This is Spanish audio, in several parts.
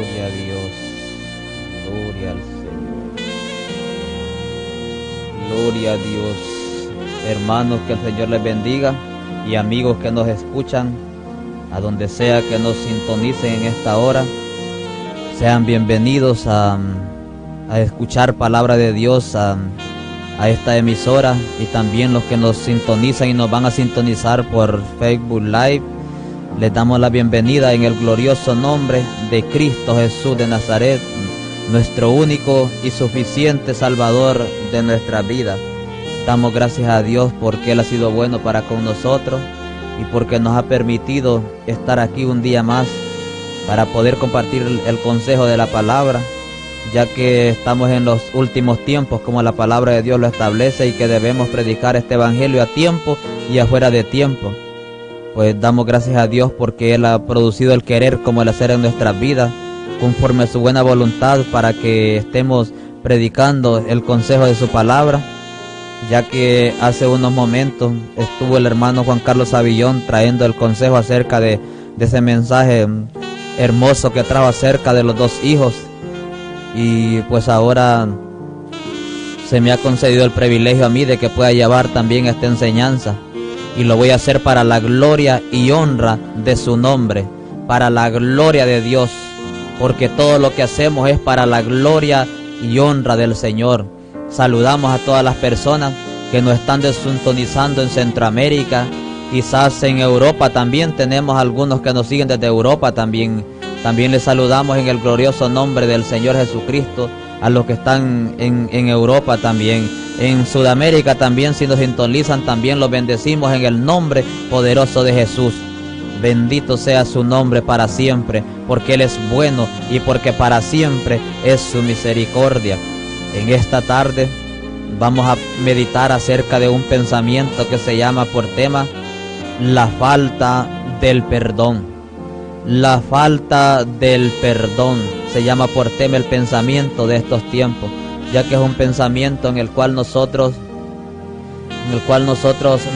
Gloria a Dios, gloria al Señor, gloria a Dios. Hermanos, que el Señor les bendiga, y amigos que nos escuchan, a donde sea que nos sintonicen en esta hora, sean bienvenidos a escuchar palabra de Dios a esta emisora, y también los que nos sintonizan y nos van a sintonizar por Facebook Live. Les damos la bienvenida en el glorioso nombre de Cristo Jesús de Nazaret, nuestro único y suficiente Salvador de nuestra vida. Damos gracias a Dios porque Él ha sido bueno para con nosotros y porque nos ha permitido estar aquí un día más para poder compartir el consejo de la palabra, ya que estamos en los últimos tiempos, como la palabra de Dios lo establece, y que debemos predicar este evangelio a tiempo y afuera de tiempo. Pues damos gracias a Dios porque Él ha producido el querer como el hacer en nuestras vidas, conforme a su buena voluntad, para que estemos predicando el consejo de su palabra, ya que hace unos momentos estuvo el hermano Juan Carlos Avillón trayendo el consejo acerca de ese mensaje hermoso que trajo acerca de los dos hijos, y pues ahora se me ha concedido el privilegio a mí de que pueda llevar también esta enseñanza, y lo voy a hacer para la gloria y honra de su nombre, para la gloria de Dios, porque todo lo que hacemos es para la gloria y honra del Señor. Saludamos a todas las personas que nos están sintonizando en Centroamérica, quizás en Europa también tenemos algunos que nos siguen desde Europa también. También les saludamos en el glorioso nombre del Señor Jesucristo a los que están en Europa también. En Sudamérica también, si nos sintonizan, también los bendecimos en el nombre poderoso de Jesús. Bendito sea su nombre para siempre, porque Él es bueno y porque para siempre es su misericordia. En esta tarde vamos a meditar acerca de un pensamiento que se llama por tema la falta del perdón. La falta del perdón se llama por tema el pensamiento de estos tiempos, ya que es un pensamiento en el cual nosotros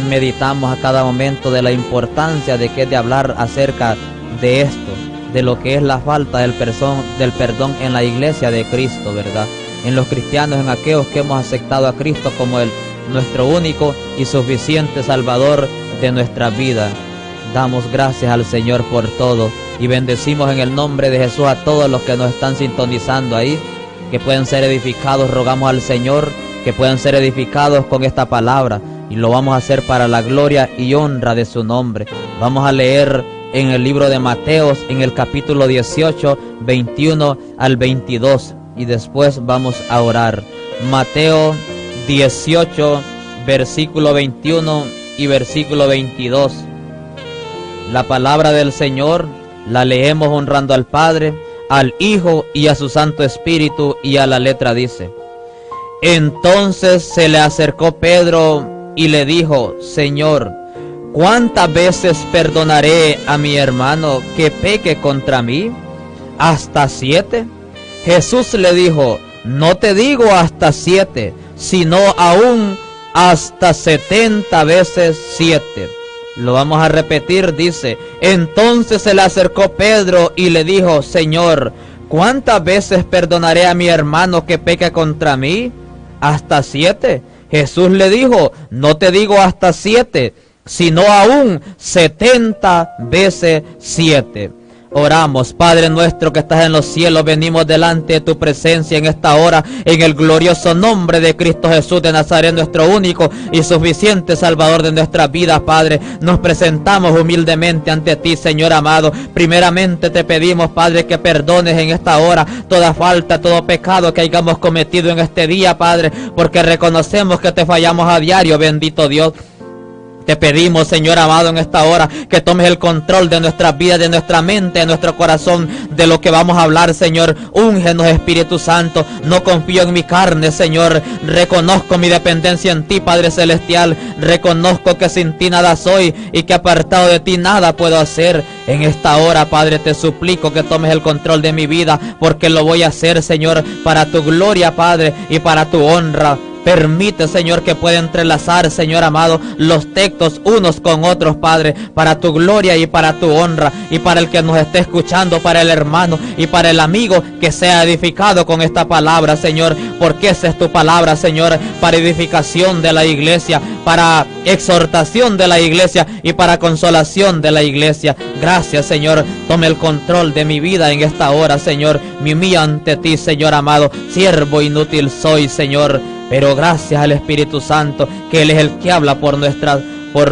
meditamos a cada momento de la importancia de que es de hablar acerca de esto, de lo que es la falta del perdón en la iglesia de Cristo, ¿verdad? En los cristianos, en aquellos que hemos aceptado a Cristo como nuestro único y suficiente Salvador de nuestra vida. Damos gracias al Señor por todo y bendecimos en el nombre de Jesús a todos los que nos están sintonizando ahí, que pueden ser edificados. Rogamos al Señor que puedan ser edificados con esta palabra, y lo vamos a hacer para la gloria y honra de su nombre. Vamos a leer en el libro de Mateos, en el capítulo 18, 21 al 22, y después vamos a orar. Mateo 18, versículo 21 y versículo 22. La palabra del Señor la leemos honrando al Padre, al Hijo y a su Santo Espíritu, y a la letra dice: Entonces se le acercó Pedro y le dijo: Señor, ¿cuántas veces perdonaré a mi hermano que peque contra mí? ¿Hasta 7? Jesús le dijo: No te digo hasta 7, sino aún hasta 70 veces 7. Lo vamos a repetir, dice: Entonces se le acercó Pedro y le dijo: Señor, ¿cuántas veces perdonaré a mi hermano que peque contra mí? ¿Hasta 7? Jesús le dijo: No te digo hasta 7, sino aún 70 veces 7. Oramos. Padre nuestro que estás en los cielos, venimos delante de tu presencia en esta hora, en el glorioso nombre de Cristo Jesús de Nazaret, nuestro único y suficiente Salvador de nuestras vidas, Padre. Nos presentamos humildemente ante ti, Señor amado. Primeramente te pedimos, Padre, que perdones en esta hora toda falta, todo pecado que hayamos cometido en este día, Padre, porque reconocemos que te fallamos a diario, bendito Dios. Te pedimos, Señor amado, en esta hora que tomes el control de nuestras vidas, de nuestra mente, de nuestro corazón, de lo que vamos a hablar, Señor. Úngenos, Espíritu Santo. No confío en mi carne, Señor. Reconozco mi dependencia en ti, Padre Celestial. Reconozco que sin ti nada soy y que apartado de ti nada puedo hacer. En esta hora, Padre, te suplico que tomes el control de mi vida, porque lo voy a hacer, Señor, para tu gloria, Padre, y para tu honra. Permite, Señor, que pueda entrelazar, Señor amado, los textos unos con otros, Padre, para tu gloria y para tu honra, y para el que nos esté escuchando, para el hermano y para el amigo que sea edificado con esta palabra, Señor, porque esa es tu palabra, Señor, para edificación de la iglesia, para exhortación de la iglesia y para consolación de la iglesia. Gracias, Señor. Tome el control de mi vida en esta hora, Señor. Me humillo ante ti, Señor amado. Siervo inútil soy, Señor, pero gracias al Espíritu Santo, que Él es el que habla por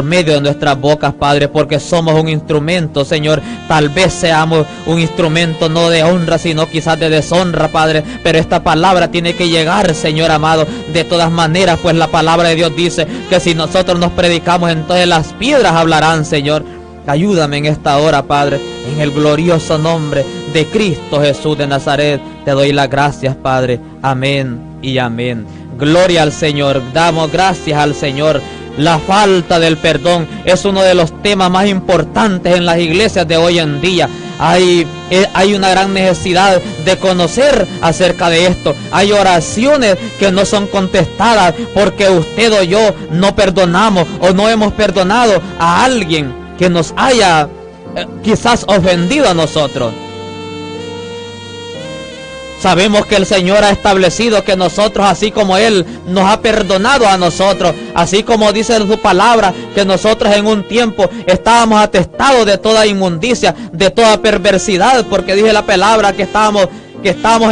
medio de nuestras bocas, Padre, porque somos un instrumento, Señor. Tal vez seamos un instrumento no de honra, sino quizás de deshonra, Padre, pero esta palabra tiene que llegar, Señor amado, de todas maneras, pues la palabra de Dios dice que si nosotros nos predicamos, entonces las piedras hablarán, Señor. Ayúdame en esta hora, Padre, en el glorioso nombre de Cristo Jesús de Nazaret. Te doy las gracias, Padre. Amén y amén. Gloria al Señor. Damos gracias al Señor. La falta del perdón es uno de los temas más importantes en las iglesias de hoy en día. Hay una gran necesidad de conocer acerca de esto. Hay oraciones que no son contestadas porque usted o yo no perdonamos o no hemos perdonado a alguien que nos haya quizás ofendido a nosotros. Sabemos que el Señor ha establecido que nosotros, así como Él nos ha perdonado a nosotros, así como dice en su palabra, que nosotros en un tiempo estábamos atestados de toda inmundicia, de toda perversidad, porque dice la palabra que estábamos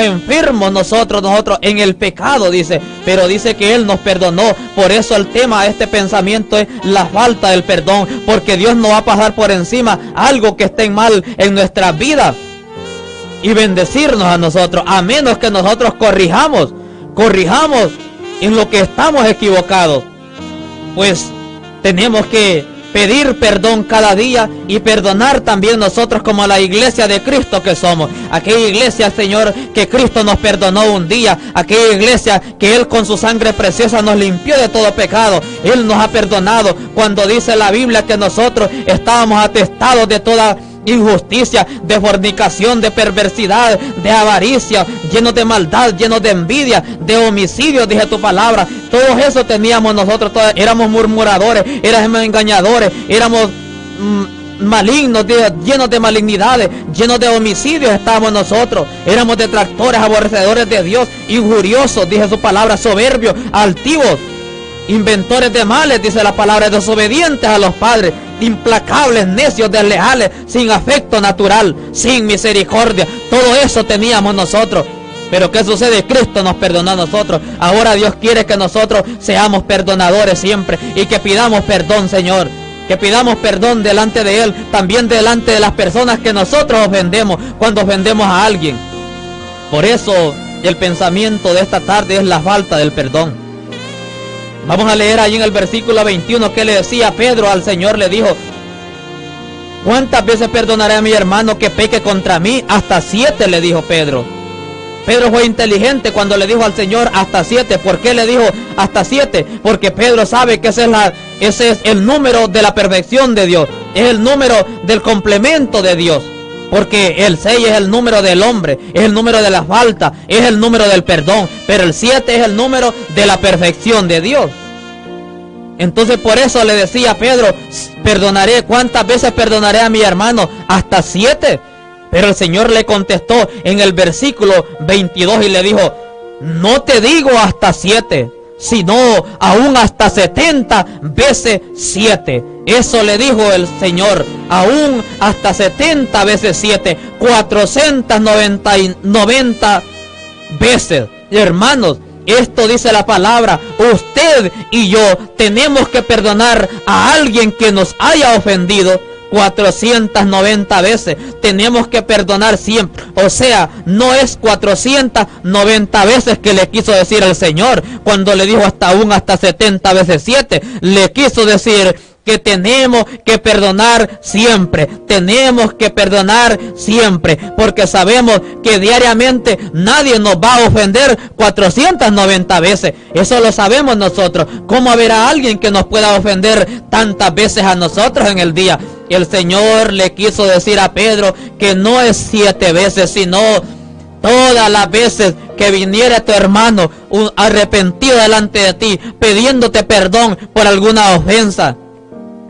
enfermos nosotros en el pecado, dice, pero dice que Él nos perdonó. Por eso el tema de este pensamiento es la falta del perdón, porque Dios no va a pasar por encima algo que esté mal en nuestra vida y bendecirnos a nosotros, a menos que nosotros corrijamos en lo que estamos equivocados. Pues tenemos que pedir perdón cada día y perdonar también nosotros como la iglesia de Cristo que somos. Aquella iglesia, Señor, que Cristo nos perdonó un día. Aquella iglesia que Él con su sangre preciosa nos limpió de todo pecado. Él nos ha perdonado. Cuando dice la Biblia que nosotros estábamos atestados de toda injusticia, de fornicación, de perversidad, de avaricia, llenos de maldad, llenos de envidia, de homicidio, dije tu palabra. Todo eso teníamos nosotros, éramos murmuradores, éramos engañadores, éramos malignos, llenos de malignidades, llenos de homicidios estábamos nosotros. Éramos detractores, aborrecedores de Dios, injuriosos, dije su palabra, soberbios, altivos, inventores de males, dice la palabra, desobedientes a los padres, implacables, necios, desleales, sin afecto natural, sin misericordia. Todo eso teníamos nosotros. Pero ¿qué sucede? Cristo nos perdonó a nosotros. Ahora Dios quiere que nosotros seamos perdonadores siempre y que pidamos perdón, Señor. Que pidamos perdón delante de Él, también delante de las personas que nosotros ofendemos, cuando ofendemos a alguien. Por eso el pensamiento de esta tarde es la falta del perdón. Vamos a leer ahí en el versículo 21 que le decía Pedro al Señor, le dijo: ¿cuántas veces perdonaré a mi hermano que peque contra mí? Hasta 7, le dijo Pedro. Pedro fue inteligente cuando le dijo al Señor hasta 7. ¿Por qué le dijo hasta 7? Porque Pedro sabe que ese es el número de la perfección de Dios, es el número del complemento de Dios. Porque el 6 es el número del hombre, es el número de la falta, es el número del perdón, pero el 7 es el número de la perfección de Dios. Entonces por eso le decía a Pedro: perdonaré, ¿cuántas veces perdonaré a mi hermano? Hasta 7. Pero el Señor le contestó en el versículo 22 y le dijo: no te digo hasta 7, sino aún hasta 70 veces 7. Eso le dijo el Señor, aún hasta 70 veces 7, 490 veces. Hermanos, esto dice la palabra. Usted y yo tenemos que perdonar a alguien que nos haya ofendido 490 veces. Tenemos que perdonar siempre. O sea, no es 490 veces que le quiso decir el Señor cuando le dijo hasta 70 veces 7. Le quiso decir que tenemos que perdonar siempre. Tenemos que perdonar siempre, porque sabemos que diariamente nadie nos va a ofender 490 veces. Eso lo sabemos nosotros. ¿Cómo habrá alguien que nos pueda ofender tantas veces a nosotros en el día? El Señor le quiso decir a Pedro que no es 7 veces, sino todas las veces que viniera tu hermano arrepentido delante de ti, pidiéndote perdón por alguna ofensa.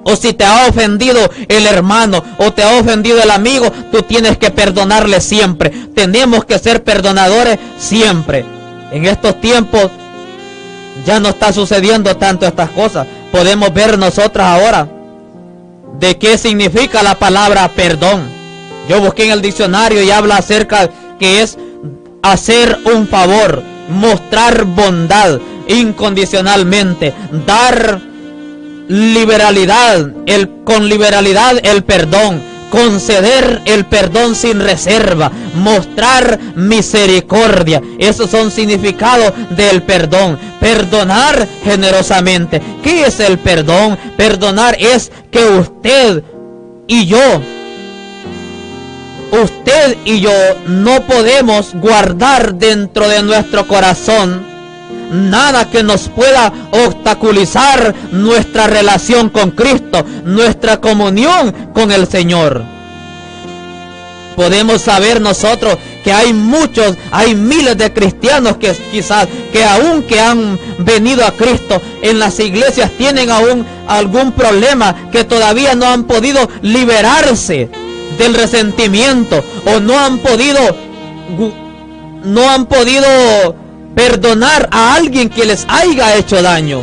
O si te ha ofendido el hermano o te ha ofendido el amigo, tú tienes que perdonarle siempre. Tenemos que ser perdonadores siempre. En estos tiempos ya no está sucediendo tanto estas cosas. Podemos ver nosotros ahora de qué significa la palabra perdón. Yo busqué en el diccionario y habla acerca que es hacer un favor, mostrar bondad incondicionalmente, dar liberalidad, con liberalidad el perdón, conceder el perdón sin reserva, mostrar misericordia. Esos son significados del perdón. Perdonar generosamente. ¿Qué es el perdón? Perdonar es que usted y yo no podemos guardar dentro de nuestro corazón nada que nos pueda obstaculizar nuestra relación con Cristo, nuestra comunión con el Señor. Podemos saber nosotros que hay miles de cristianos que quizás, que aún que han venido a Cristo en las iglesias, tienen aún algún problema, que todavía no han podido liberarse del resentimiento, o no han podido perdonar a alguien que les haya hecho daño.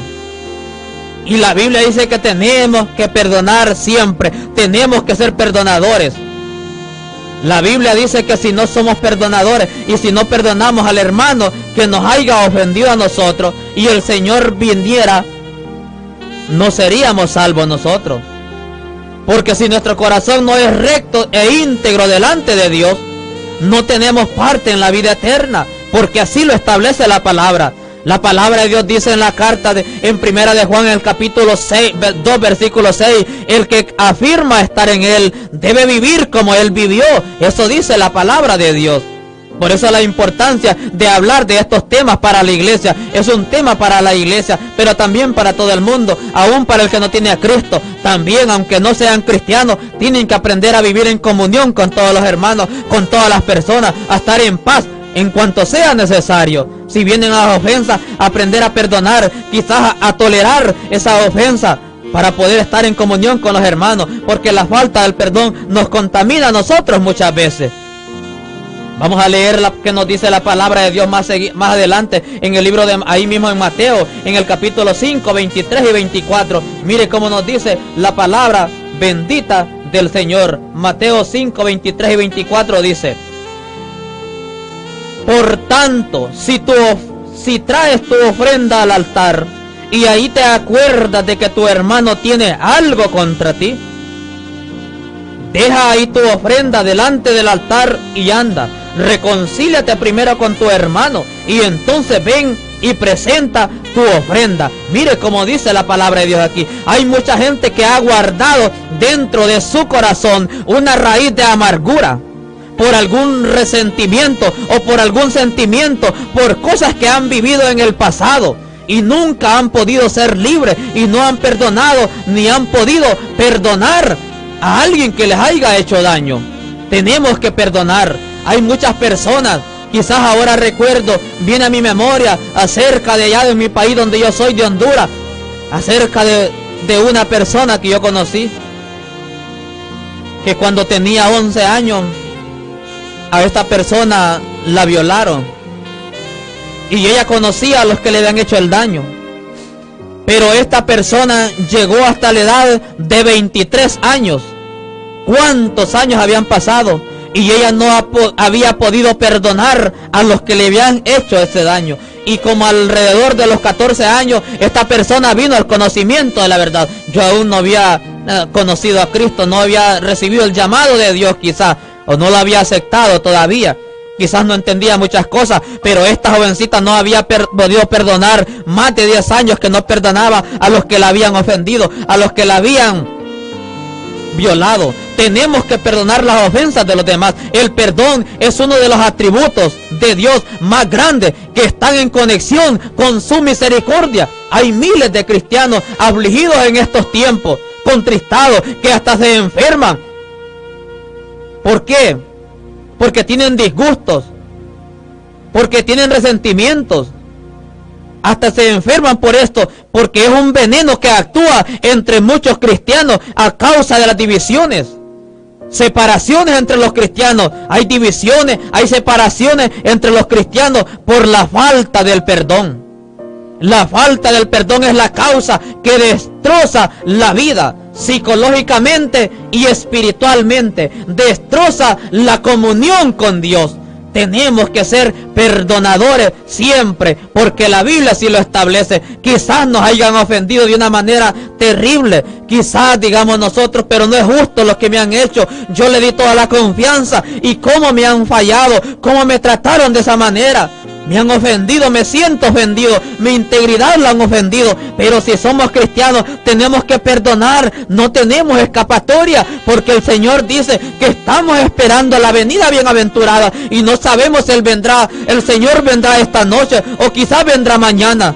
Y la Biblia dice que tenemos que perdonar siempre, tenemos que ser perdonadores. La Biblia dice que si no somos perdonadores y si no perdonamos al hermano que nos haya ofendido a nosotros y el Señor viniera, no seríamos salvos nosotros. Porque si nuestro corazón no es recto e íntegro delante de Dios, no tenemos parte en la vida eterna, porque así lo establece la palabra. La palabra de Dios dice en la carta en primera de Juan, en el capítulo 2, versículo 6, el que afirma estar en Él debe vivir como Él vivió. Eso dice la palabra de Dios. Por eso la importancia de hablar de estos temas para la iglesia. Es un tema para la iglesia, pero también para todo el mundo, aún para el que no tiene a Cristo. También, aunque no sean cristianos, tienen que aprender a vivir en comunión con todos los hermanos, con todas las personas, a estar en paz en cuanto sea necesario. Si vienen a las ofensas, aprender a perdonar, quizás a tolerar esa ofensa, para poder estar en comunión con los hermanos, porque la falta del perdón nos contamina a nosotros muchas veces. Vamos a leer lo que nos dice la palabra de Dios más adelante en el libro de ahí mismo en Mateo, en el capítulo 5, 23 y 24. Mire cómo nos dice la palabra bendita del Señor. Mateo 5, 23 y 24 dice: por tanto, si traes tu ofrenda al altar y ahí te acuerdas de que tu hermano tiene algo contra ti, deja ahí tu ofrenda delante del altar y anda, reconcíliate primero con tu hermano y entonces ven y presenta tu ofrenda. Mire cómo dice la palabra de Dios aquí. Hay mucha gente que ha guardado dentro de su corazón una raíz de amargura, por algún resentimiento o por algún sentimiento, por cosas que han vivido en el pasado, y nunca han podido ser libres y no han perdonado ni han podido perdonar a alguien que les haya hecho daño. Tenemos que perdonar. Hay muchas personas, quizás ahora recuerdo, viene a mi memoria acerca de allá de mi país donde yo soy, de Honduras, acerca de una persona que yo conocí, que cuando tenía 11 años a esta persona la violaron, y ella conocía a los que le habían hecho el daño, pero esta persona llegó hasta la edad de 23 años. ¿Cuántos años habían pasado? Y ella no había podido perdonar a los que le habían hecho ese daño. Y como alrededor de los 14 años, esta persona vino al conocimiento de la verdad. Yo aún no había conocido a Cristo, no había recibido el llamado de Dios quizás, o no lo había aceptado todavía. Quizás no entendía muchas cosas, pero esta jovencita no había podido perdonar. Más de 10 años que no perdonaba a los que la habían ofendido, a los que la habían violado. Tenemos que perdonar las ofensas de los demás. El perdón es uno de los atributos de Dios más grandes, que están en conexión con su misericordia. Hay miles de cristianos afligidos en estos tiempos, contristados, que hasta se enferman. ¿Por qué? Porque tienen disgustos. porque tienen resentimientos. Hasta se enferman por esto, porque es un veneno que actúa entre muchos cristianos a causa de las divisiones. Separaciones entre los cristianos, hay divisiones, hay separaciones entre los cristianos por la falta del perdón. La falta del perdón es la causa que destroza la vida psicológicamente y espiritualmente, destroza la comunión con Dios. Tenemos que ser perdonadores siempre, porque la Biblia sí lo establece. Quizás nos hayan ofendido de una manera terrible, quizás digamos nosotros, pero no es justo lo que me han hecho. Yo le di toda la confianza y cómo me han fallado, cómo me trataron de esa manera. Me han ofendido, me siento ofendido, mi integridad la han ofendido. Pero si somos cristianos tenemos que perdonar, no tenemos escapatoria, porque el Señor dice que estamos esperando la venida bienaventurada y no sabemos si Él vendrá. El Señor vendrá esta noche o quizás vendrá mañana.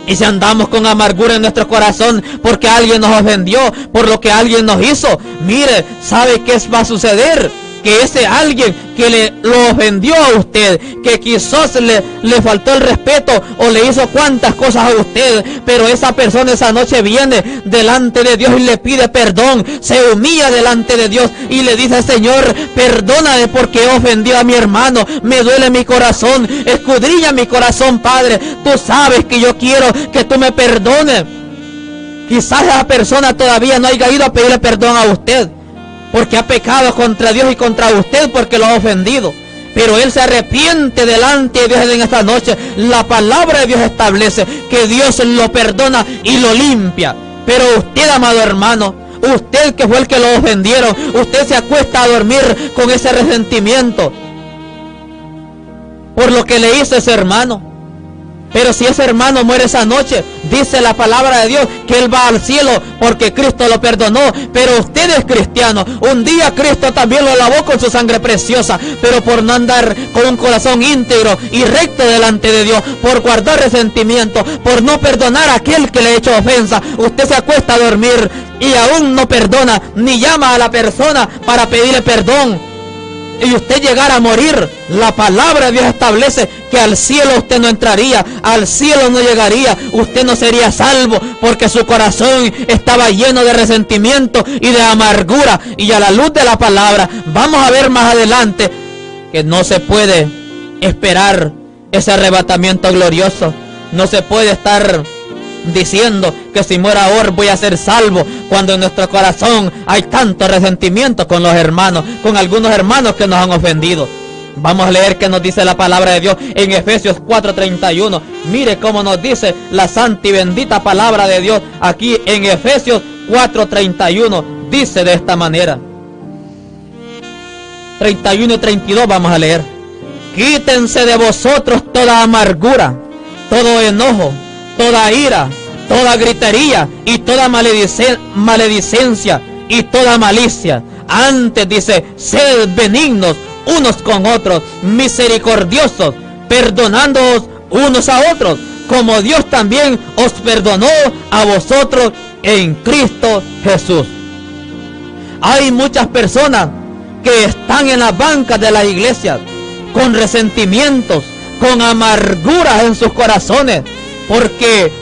Y si andamos con amargura en nuestro corazón porque alguien nos ofendió, por lo que alguien nos hizo, mire, ¿sabe qué va a suceder? Que ese alguien que lo ofendió a usted, que quizás le faltó el respeto o le hizo cuantas cosas a usted, pero esa persona esa noche viene delante de Dios y le pide perdón, se humilla delante de Dios y le dice: Señor, perdóname porque he ofendido a mi hermano, me duele mi corazón, escudriña mi corazón, Padre, tú sabes que yo quiero que tú me perdones. Quizás esa persona todavía no haya ido a pedirle perdón a usted, porque ha pecado contra Dios y contra usted porque lo ha ofendido. Pero él se arrepiente delante de Dios en esta noche. La palabra de Dios establece que Dios lo perdona y lo limpia. Pero usted, amado hermano, usted que fue el que lo ofendieron, usted se acuesta a dormir con ese resentimiento por lo que le hizo ese hermano. Pero si ese hermano muere esa noche, dice la palabra de Dios que él va al cielo porque Cristo lo perdonó. Pero usted es cristiano, un día Cristo también lo lavó con su sangre preciosa, pero por no andar con un corazón íntegro y recto delante de Dios, por guardar resentimiento, por no perdonar a aquel que le ha hecho ofensa, usted se acuesta a dormir y aún no perdona, ni llama a la persona para pedirle perdón. Y usted llegara a morir, la palabra de Dios establece que al cielo usted no entraría, al cielo no llegaría, usted no sería salvo, porque su corazón estaba lleno de resentimiento y de amargura. Y a la luz de la palabra vamos a ver más adelante que no se puede esperar ese arrebatamiento glorioso. No se puede estar diciendo que si muero ahora voy a ser salvo, cuando en nuestro corazón hay tanto resentimiento con los hermanos, con algunos hermanos que nos han ofendido. Vamos a leer qué nos dice la palabra de Dios en Efesios 4:31. Mire cómo nos dice la santa y bendita palabra de Dios aquí en Efesios 4:31. Dice de esta manera, 31 y 32 vamos a leer: quítense de vosotros toda amargura, todo enojo, toda ira, toda gritería y toda maledicencia y toda malicia. Antes dice, sed benignos unos con otros, misericordiosos, perdonándoos unos a otros, como Dios también os perdonó a vosotros en Cristo Jesús. Hay muchas personas que están en las bancas de las iglesias con resentimientos, con amarguras en sus corazones, porque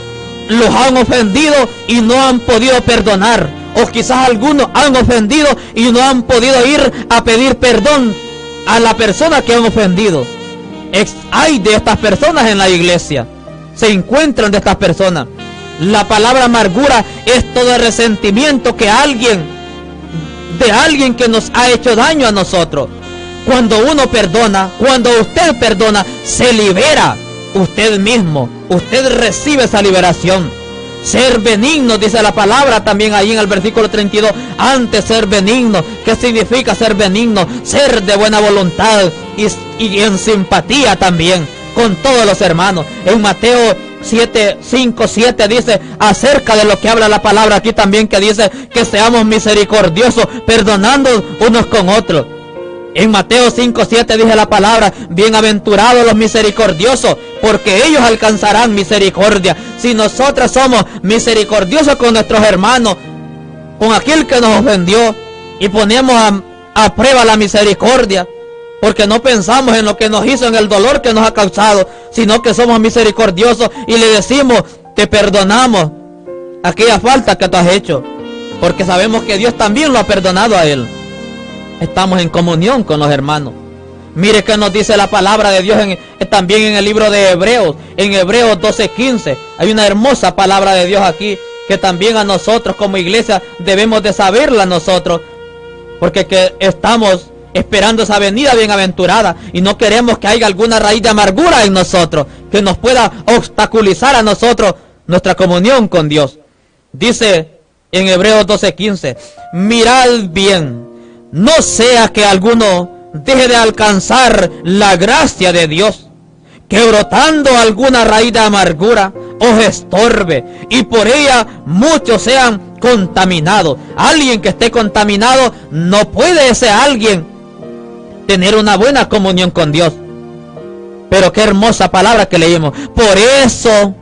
los han ofendido y no han podido perdonar. O quizás algunos han ofendido y no han podido ir a pedir perdón a la persona que han ofendido. Hay de estas personas en la iglesia, se encuentran de estas personas. La palabra amargura es todo el resentimiento que de alguien que nos ha hecho daño a nosotros. Cuando uno perdona, cuando usted perdona, se libera usted mismo, usted recibe esa liberación. Ser benigno, dice la palabra también ahí en el versículo 32. Antes ser benigno, ¿qué significa ser benigno? Ser de buena voluntad y en simpatía también con todos los hermanos. En Mateo 5:7 dice acerca de lo que habla la palabra aquí también, que dice que seamos misericordiosos, perdonando unos con otros. En Mateo 5:7 dice la palabra: bienaventurados los misericordiosos, porque ellos alcanzarán misericordia. Si nosotros somos misericordiosos con nuestros hermanos, con aquel que nos ofendió, y ponemos a prueba la misericordia, porque no pensamos en lo que nos hizo, en el dolor que nos ha causado, sino que somos misericordiosos y le decimos, te perdonamos aquella falta que tú has hecho, porque sabemos que Dios también lo ha perdonado a él. Estamos en comunión con los hermanos. Mire que nos dice la palabra de Dios también en el libro de Hebreos, en Hebreos 12:15. Hay una hermosa palabra de Dios aquí, que también a nosotros como iglesia debemos de saberla nosotros, porque que estamos esperando esa venida bienaventurada y no queremos que haya alguna raíz de amargura en nosotros que nos pueda obstaculizar a nosotros nuestra comunión con Dios. Dice en Hebreos 12:15, mirad bien, no sea que alguno deje de alcanzar la gracia de Dios, que brotando alguna raíz de amargura os estorbe y por ella muchos sean contaminados. Alguien que esté contaminado no puede ese alguien tener una buena comunión con Dios. Pero qué hermosa palabra que leímos. Por eso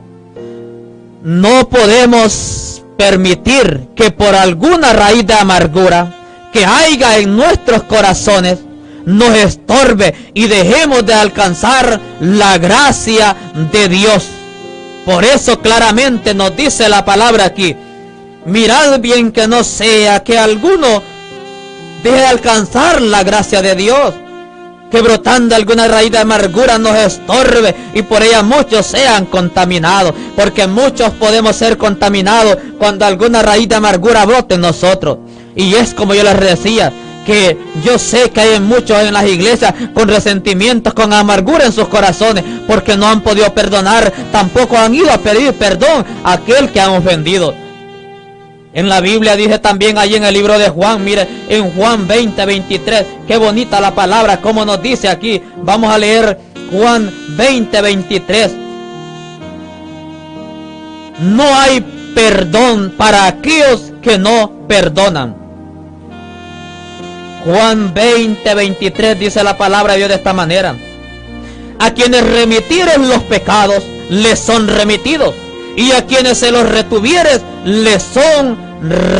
no podemos permitir que por alguna raíz de amargura que haya en nuestros corazones nos estorbe y dejemos de alcanzar la gracia de Dios. Por eso claramente nos dice la palabra aquí, mirad bien que no sea que alguno deje de alcanzar la gracia de Dios, que brotando alguna raíz de amargura nos estorbe y por ella muchos sean contaminados, porque muchos podemos ser contaminados cuando alguna raíz de amargura brote en nosotros. Y es como yo les decía, que yo sé que hay muchos en las iglesias con resentimientos, con amargura en sus corazones, porque no han podido perdonar, tampoco han ido a pedir perdón a aquel que han ofendido. En la Biblia dice también allí en el libro de Juan, mire, en Juan 20:23, qué bonita la palabra, como nos dice aquí. Vamos a leer Juan 20:23. No hay perdón para aquellos que no perdonan. Juan 20:23 dice la palabra de Dios de esta manera: a quienes remitieren los pecados les son remitidos, y a quienes se los retuvieres les son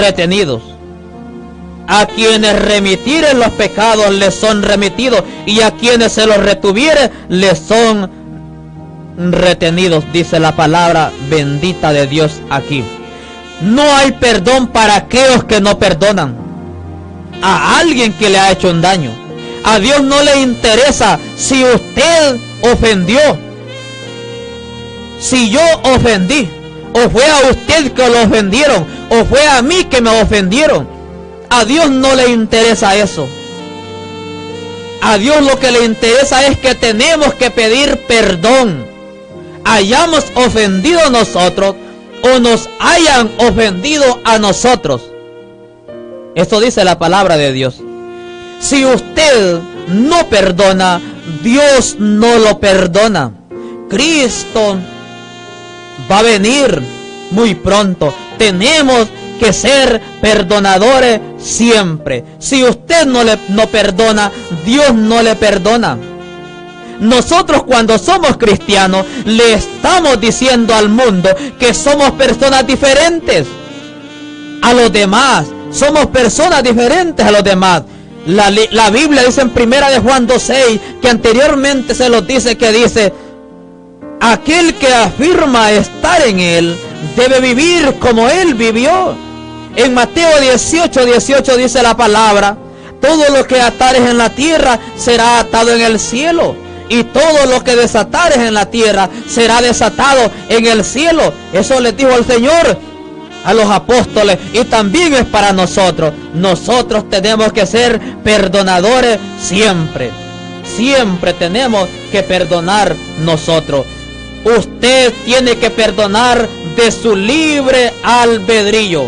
retenidos. A quienes remitieren los pecados les son remitidos, y a quienes se los retuvieres les son retenidos, dice la palabra bendita de Dios aquí. No hay perdón para aquellos que no perdonan a alguien que le ha hecho un daño. A Dios no le interesa si usted ofendió, si yo ofendí, o fue a usted que lo ofendieron, o fue a mí que me ofendieron. A Dios no le interesa eso. A Dios lo que le interesa es que tenemos que pedir perdón, hayamos ofendido nosotros o nos hayan ofendido a nosotros. Esto dice la palabra de Dios. Si usted no perdona, Dios no lo perdona. Cristo va a venir muy pronto. Tenemos que ser perdonadores siempre. Si usted no perdona, Dios no le perdona. Nosotros cuando somos cristianos le estamos diciendo al mundo que somos personas diferentes a los demás. Somos personas diferentes a los demás. La Biblia dice en primera de Juan 2:6, que anteriormente se los dice, que dice: aquel que afirma estar en él debe vivir como él vivió. En Mateo 18:18 dice la palabra: todo lo que atares en la tierra será atado en el cielo, y todo lo que desatares en la tierra será desatado en el cielo. Eso les dijo el Señor a los apóstoles, y también es para nosotros. Nosotros tenemos que ser perdonadores siempre. Siempre tenemos que perdonar nosotros. Usted tiene que perdonar de su libre albedrío.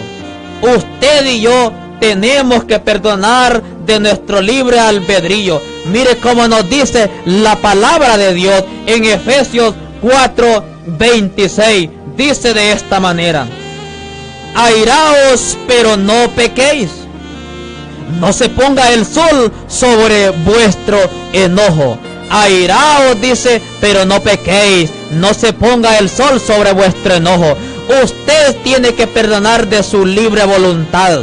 Usted y yo tenemos que perdonar de nuestro libre albedrío. Mire cómo nos dice la palabra de Dios en Efesios 4:26. Dice de esta manera: airaos, pero no pequéis. No se ponga el sol sobre vuestro enojo. Airaos, dice, pero no pequéis. No se ponga el sol sobre vuestro enojo. Usted tiene que perdonar de su libre voluntad.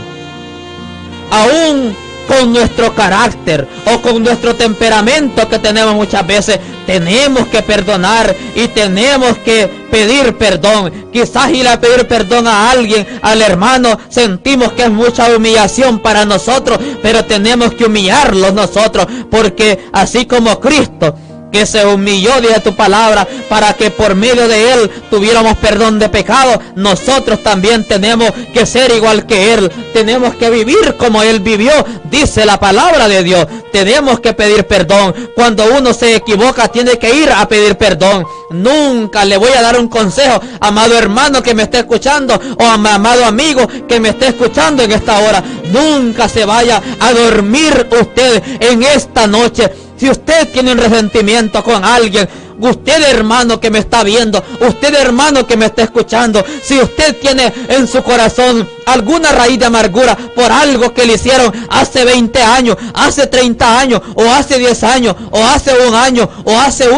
Aún con nuestro carácter o con nuestro temperamento que tenemos muchas veces. Tenemos que perdonar y tenemos que pedir perdón. Quizás ir a pedir perdón a alguien, al hermano, sentimos que es mucha humillación para nosotros, pero tenemos que humillarlos nosotros, porque así como Cristo, que se humilló, dice tu palabra, para que por medio de Él tuviéramos perdón de pecado, nosotros también tenemos que ser igual que Él. Tenemos que vivir como Él vivió, dice la palabra de Dios. Tenemos que pedir perdón. Cuando uno se equivoca, tiene que ir a pedir perdón. Nunca le voy a dar un consejo, amado hermano que me esté escuchando, o amado amigo que me esté escuchando en esta hora. Nunca se vaya a dormir usted en esta noche. Si usted tiene un resentimiento con alguien, usted hermano que me está viendo, usted hermano que me está escuchando, si usted tiene en su corazón alguna raíz de amargura por algo que le hicieron hace 20 años, hace 30 años, o hace 10 años, o hace un año, o hace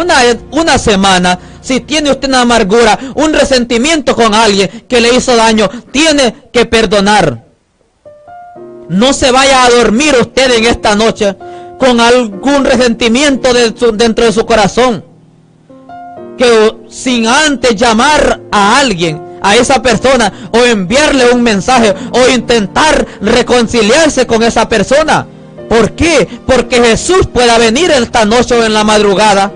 una semana, si tiene usted una amargura, un resentimiento con alguien que le hizo daño, tiene que perdonar. No se vaya a dormir usted en esta noche con algún resentimiento dentro de su corazón, que sin antes llamar a alguien, a esa persona, o enviarle un mensaje, o intentar reconciliarse con esa persona. ¿Por qué? Porque Jesús pueda venir esta noche o en la madrugada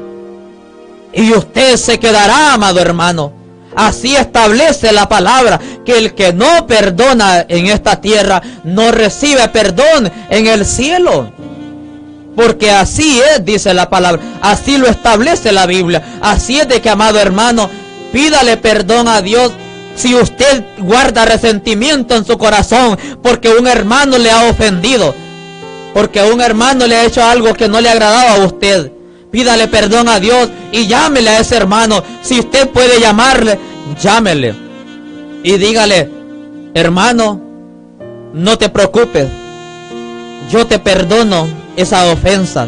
y usted se quedará, amado hermano. Así establece la palabra, que el que no perdona en esta tierra no recibe perdón en el cielo. Porque así es, dice la palabra, así lo establece la Biblia. Así es de que, amado hermano, pídale perdón a Dios. Si usted guarda resentimiento en su corazón porque un hermano le ha ofendido, porque un hermano le ha hecho algo que no le agradaba a usted, pídale perdón a Dios y llámele a ese hermano. Si usted puede llamarle, llámele y dígale: hermano, no te preocupes, yo te perdono esa ofensa.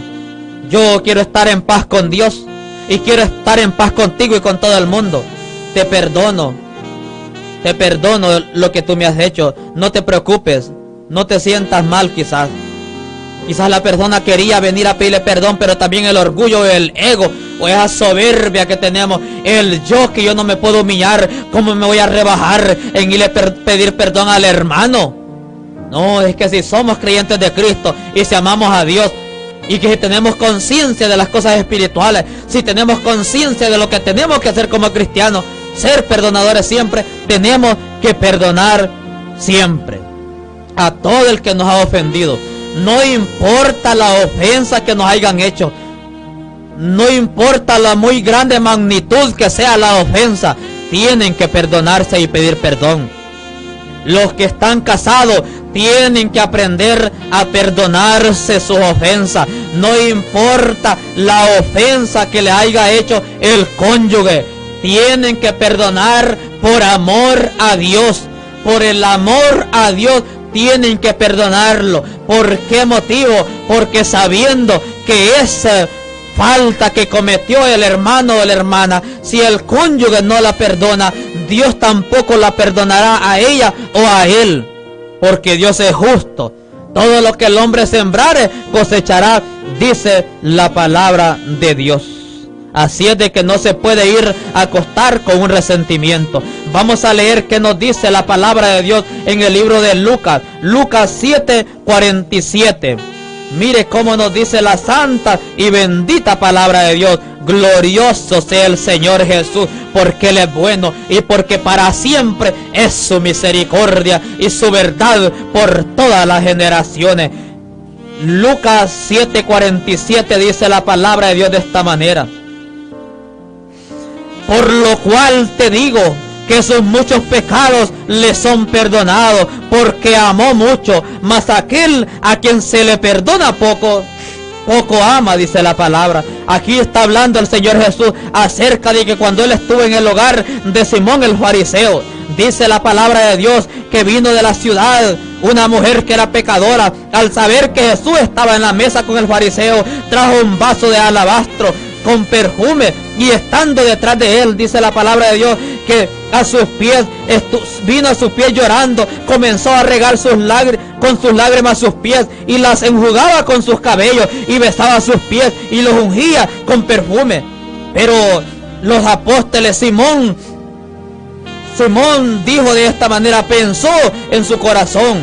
Yo quiero estar en paz con Dios y quiero estar en paz contigo y con todo el mundo. Te perdono lo que tú me has hecho. No te preocupes, no te sientas mal. Quizás la persona quería venir a pedirle perdón, pero también el orgullo, el ego, o esa soberbia que tenemos, el yo, que yo no me puedo humillar, ¿cómo me voy a rebajar en irle pedir perdón al hermano? No, es que si somos creyentes de Cristo y si amamos a Dios y que si tenemos conciencia de las cosas espirituales, si tenemos conciencia de lo que tenemos que hacer como cristianos, ser perdonadores siempre, tenemos que perdonar siempre a todo el que nos ha ofendido. No importa la ofensa que nos hayan hecho, no importa la muy grande magnitud que sea la ofensa, tienen que perdonarse y pedir perdón. Los que están casados tienen que aprender a perdonarse sus ofensas. No importa la ofensa que le haya hecho el cónyuge, tienen que perdonar por amor a Dios. Por el amor a Dios tienen que perdonarlo. ¿Por qué motivo? Porque sabiendo que esa falta que cometió el hermano o la hermana, si el cónyuge no la perdona, Dios tampoco la perdonará a ella o a él, porque Dios es justo. Todo lo que el hombre sembrare cosechará, dice la palabra de Dios. Así es de que no se puede ir a acostar con un resentimiento. Vamos a leer qué nos dice la palabra de Dios en el libro de Lucas 7:47. Mire cómo nos dice la santa y bendita palabra de Dios. Glorioso sea el Señor Jesús, porque Él es bueno y porque para siempre es su misericordia y su verdad por todas las generaciones. Lucas 7:47 dice la palabra de Dios de esta manera: por lo cual te digo que sus muchos pecados le son perdonados, porque amó mucho. Mas aquel a quien se le perdona poco, poco ama, dice la palabra. Aquí está hablando el Señor Jesús acerca de que cuando Él estuvo en el hogar de Simón el fariseo, dice la palabra de Dios que vino de la ciudad una mujer que era pecadora. Al saber que Jesús estaba en la mesa con el fariseo, trajo un vaso de alabastro con perfume, y estando detrás de él, dice la palabra de Dios que a sus pies vino a sus pies llorando, comenzó a regar con sus lágrimas sus pies y las enjugaba con sus cabellos y besaba sus pies y los ungía con perfume. Pero los apóstoles, Simón dijo de esta manera, pensó en su corazón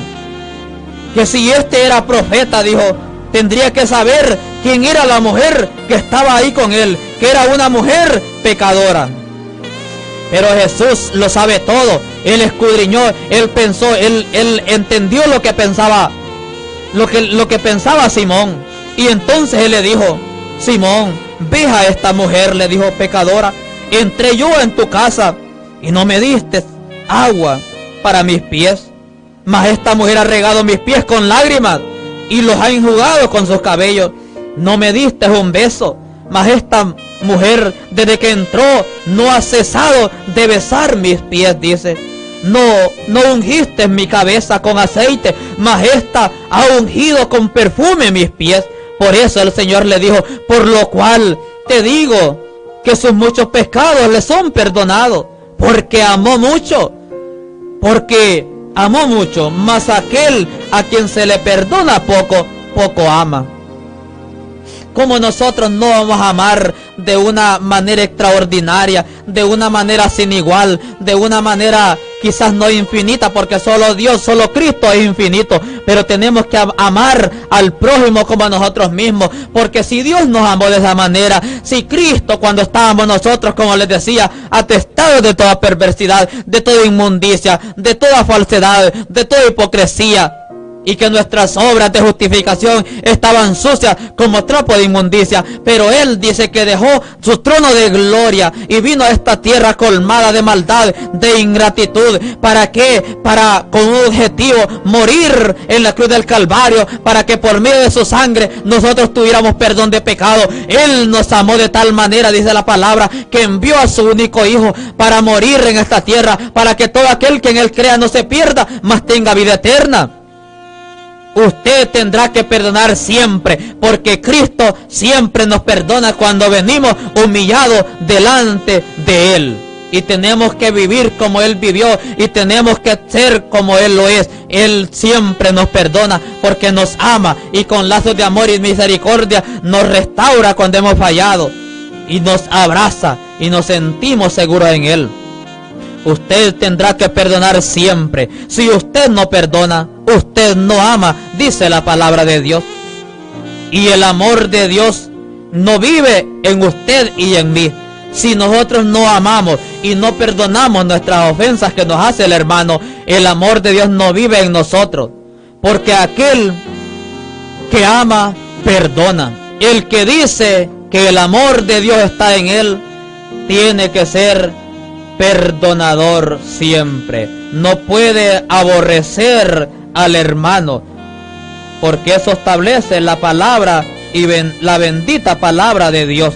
que si este era profeta, dijo, tendría que saber quién era la mujer que estaba ahí con él, que era una mujer pecadora. Pero Jesús lo sabe todo. Él escudriñó, él pensó, él entendió lo que pensaba, lo que pensaba Simón. Y entonces él le dijo, Simón, ve a esta mujer, le dijo, pecadora. Entré yo en tu casa y no me diste agua para mis pies, mas esta mujer ha regado mis pies con lágrimas y los ha enjugado con sus cabellos. No me diste un beso, mas esta mujer desde que entró no ha cesado de besar mis pies, dice. No ungiste mi cabeza con aceite, mas esta ha ungido con perfume mis pies. Por eso el Señor le dijo, por lo cual te digo que sus muchos pecados le son perdonados, porque amó mucho, mas aquel a quien se le perdona poco, poco ama. Como nosotros no vamos a amar de una manera extraordinaria, de una manera sin igual, de una manera quizás no infinita, porque solo Dios, solo Cristo es infinito, pero tenemos que amar al prójimo como a nosotros mismos, porque si Dios nos amó de esa manera, si Cristo cuando estábamos nosotros, como les decía, atestados de toda perversidad, de toda inmundicia, de toda falsedad, de toda hipocresía, y que nuestras obras de justificación estaban sucias como trapo de inmundicia, pero Él dice que dejó su trono de gloria y vino a esta tierra colmada de maldad, de ingratitud. ¿Para qué? Para, con un objetivo, morir en la cruz del Calvario, para que por medio de su sangre nosotros tuviéramos perdón de pecado. Él nos amó de tal manera, dice la palabra, que envió a su único Hijo para morir en esta tierra, para que todo aquel que en Él crea no se pierda, mas tenga vida eterna. Usted tendrá que perdonar siempre, porque Cristo siempre nos perdona cuando venimos humillados delante de Él. Y tenemos que vivir como Él vivió, y tenemos que ser como Él lo es. Él siempre nos perdona porque nos ama, y con lazos de amor y misericordia nos restaura cuando hemos fallado, y nos abraza y nos sentimos seguros en Él. Usted tendrá que perdonar siempre. Si usted no perdona, usted no ama, dice la palabra de Dios. Y el amor de Dios no vive en usted y en mí. Si nosotros no amamos y no perdonamos nuestras ofensas que nos hace el hermano, el amor de Dios no vive en nosotros. Porque aquel que ama, perdona. El que dice que el amor de Dios está en él, tiene que ser perdonador siempre. No puede aborrecer al hermano, porque eso establece la palabra y la bendita palabra de Dios.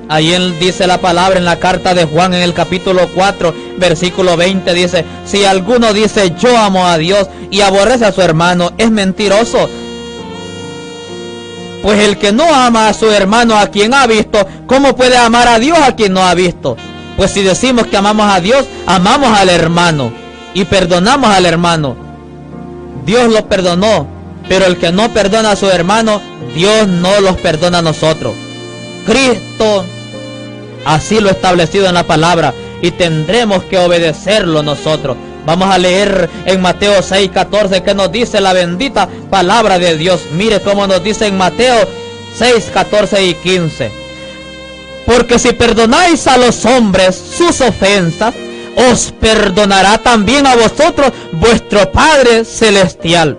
Ahí él dice la palabra en la carta de Juan en el capítulo 4 versículo 20, dice: si alguno dice yo amo a Dios y aborrece a su hermano, es mentiroso. Pues el que no ama a su hermano a quien ha visto, ¿cómo puede amar a Dios a quien no ha visto? Pues si decimos que amamos a Dios, amamos al hermano y perdonamos al hermano. Dios los perdonó, pero el que no perdona a su hermano, Dios no los perdona a nosotros. Cristo así lo ha establecido en la palabra y tendremos que obedecerlo nosotros. Vamos a leer en Mateo 6:14 que nos dice la bendita palabra de Dios. Mire cómo nos dice en Mateo 6:14 y 15. Porque si perdonáis a los hombres sus ofensas, os perdonará también a vosotros vuestro Padre Celestial.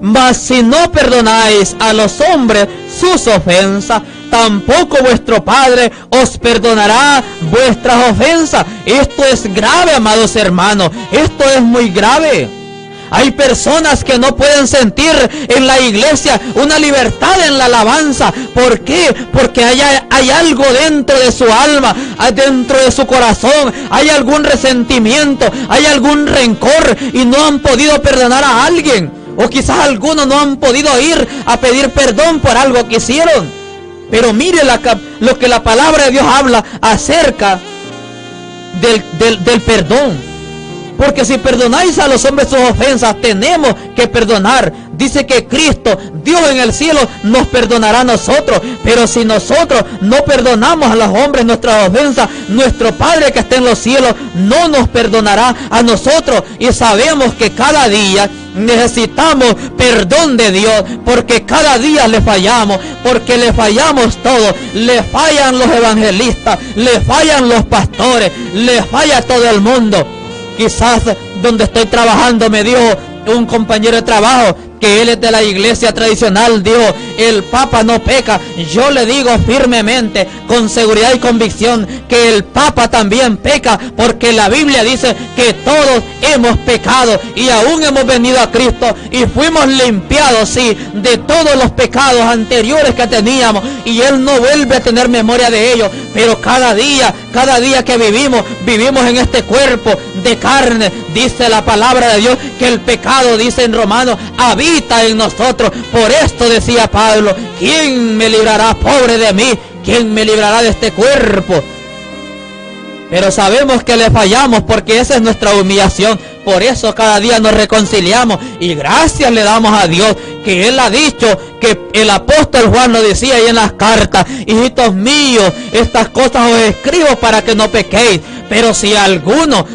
Mas si no perdonáis a los hombres sus ofensas, tampoco vuestro Padre os perdonará vuestras ofensas. Esto es grave, amados hermanos. Esto es muy grave. Hay personas que no pueden sentir en la iglesia una libertad en la alabanza. ¿Por qué? Porque hay algo dentro de su alma, dentro de su corazón. Hay algún resentimiento, hay algún rencor y no han podido perdonar a alguien. O quizás algunos no han podido ir a pedir perdón por algo que hicieron. Pero mire lo que la palabra de Dios habla acerca del perdón. Porque si perdonáis a los hombres sus ofensas, tenemos que perdonar. Dice que Cristo, Dios en el cielo, nos perdonará a nosotros. Pero si nosotros no perdonamos a los hombres nuestras ofensas, nuestro Padre que está en los cielos no nos perdonará a nosotros. Y sabemos que cada día necesitamos perdón de Dios, porque cada día le fallamos, porque le fallamos todos. Le fallan los evangelistas, le fallan los pastores, le falla todo el mundo. Quizás donde estoy trabajando me dijo un compañero de trabajo que él es de la iglesia tradicional, dijo, el Papa no peca. Yo le digo firmemente, con seguridad y convicción, que el Papa también peca, porque la Biblia dice que todos hemos pecado y aún hemos venido a Cristo y fuimos limpiados, sí, de todos los pecados anteriores que teníamos, y Él no vuelve a tener memoria de ellos. Pero cada día que vivimos en este cuerpo de carne. Dice la palabra de Dios que el pecado, dice en Romanos, habita en nosotros. Por esto decía Pablo, ¿quién me librará, pobre de mí? ¿Quién me librará de este cuerpo? Pero sabemos que le fallamos, porque esa es nuestra humillación. Por eso cada día nos reconciliamos y gracias le damos a Dios, que Él ha dicho, que el apóstol Juan lo decía ahí en las cartas: hijitos míos, estas cosas os escribo para que no pequéis. Pero si alguno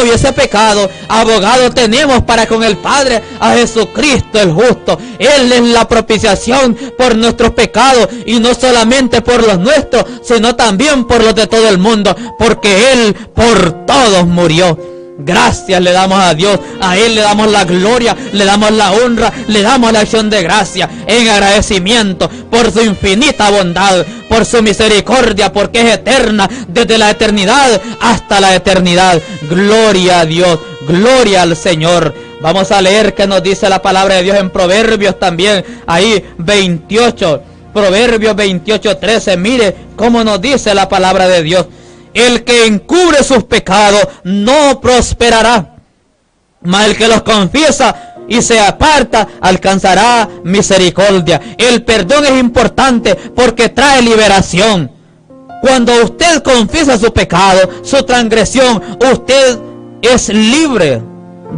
hubiese pecado, abogado tenemos para con el Padre, a Jesucristo el justo. Él es la propiciación por nuestros pecados, y no solamente por los nuestros, sino también por los de todo el mundo, porque Él por todos murió. Gracias le damos a Dios, a Él le damos la gloria, le damos la honra, le damos la acción de gracia en agradecimiento por su infinita bondad, por su misericordia, porque es eterna, desde la eternidad hasta la eternidad. Gloria a Dios, gloria al Señor. Vamos a leer qué nos dice la palabra de Dios en Proverbios también, ahí 28, Proverbios 28:13. Mire cómo nos dice la palabra de Dios: el que encubre sus pecados no prosperará, mas el que los confiesa y se aparta alcanzará misericordia. El perdón es importante porque trae liberación. Cuando usted confiesa su pecado, su transgresión, usted es libre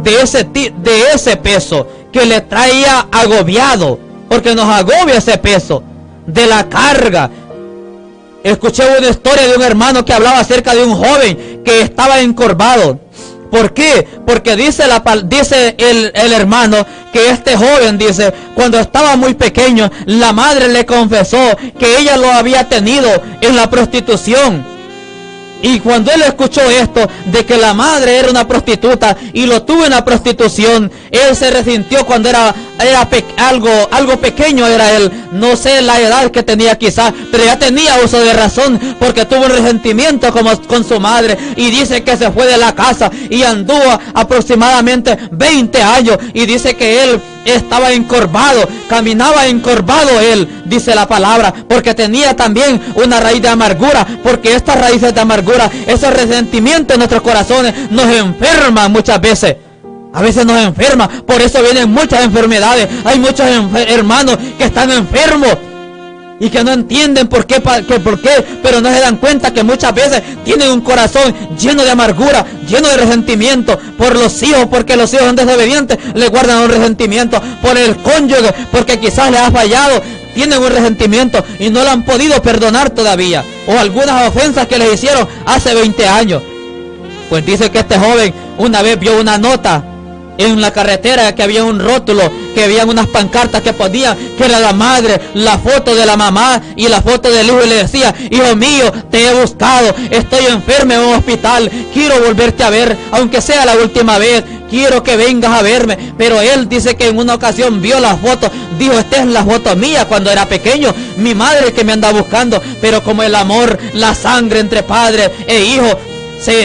de ese peso que le traía agobiado, porque nos agobia ese peso de la carga. Escuché una historia de un hermano que hablaba acerca de un joven que estaba encorvado. ¿Por qué? Porque dice el hermano que este joven, dice, cuando estaba muy pequeño, la madre le confesó que ella lo había tenido en la prostitución. Y cuando él escuchó esto, de que la madre era una prostituta y lo tuvo en la prostitución, él se resintió cuando era algo pequeño era él. No sé la edad que tenía quizás, pero ya tenía uso de razón, porque tuvo un resentimiento con su madre. Y dice que se fue de la casa y anduvo aproximadamente 20 años. Y dice que él estaba encorvado, caminaba encorvado él, dice la palabra, porque tenía también una raíz de amargura, porque estas raíces de amargura, esos resentimientos en nuestros corazones nos enferman muchas veces. A veces nos enferma, por eso vienen muchas enfermedades. Hay muchos hermanos que están enfermos y que no entienden por qué, pero no se dan cuenta que muchas veces tienen un corazón lleno de amargura, lleno de resentimiento por los hijos, porque los hijos son desobedientes, le guardan un resentimiento por el cónyuge, porque quizás le ha fallado, tienen un resentimiento y no lo han podido perdonar todavía, o algunas ofensas que les hicieron hace 20 años. Pues dice que este joven una vez vio una nota en la carretera, que había un rótulo, que habían unas pancartas que ponían que era la madre, la foto de la mamá y la foto del hijo, y le decía: hijo mío, te he buscado, estoy enfermo en un hospital, quiero volverte a ver, aunque sea la última vez, quiero que vengas a verme. Pero él dice que en una ocasión vio la foto, dijo: esta es la foto mía cuando era pequeño, mi madre que me anda buscando. Pero como el amor, la sangre entre padre e hijo,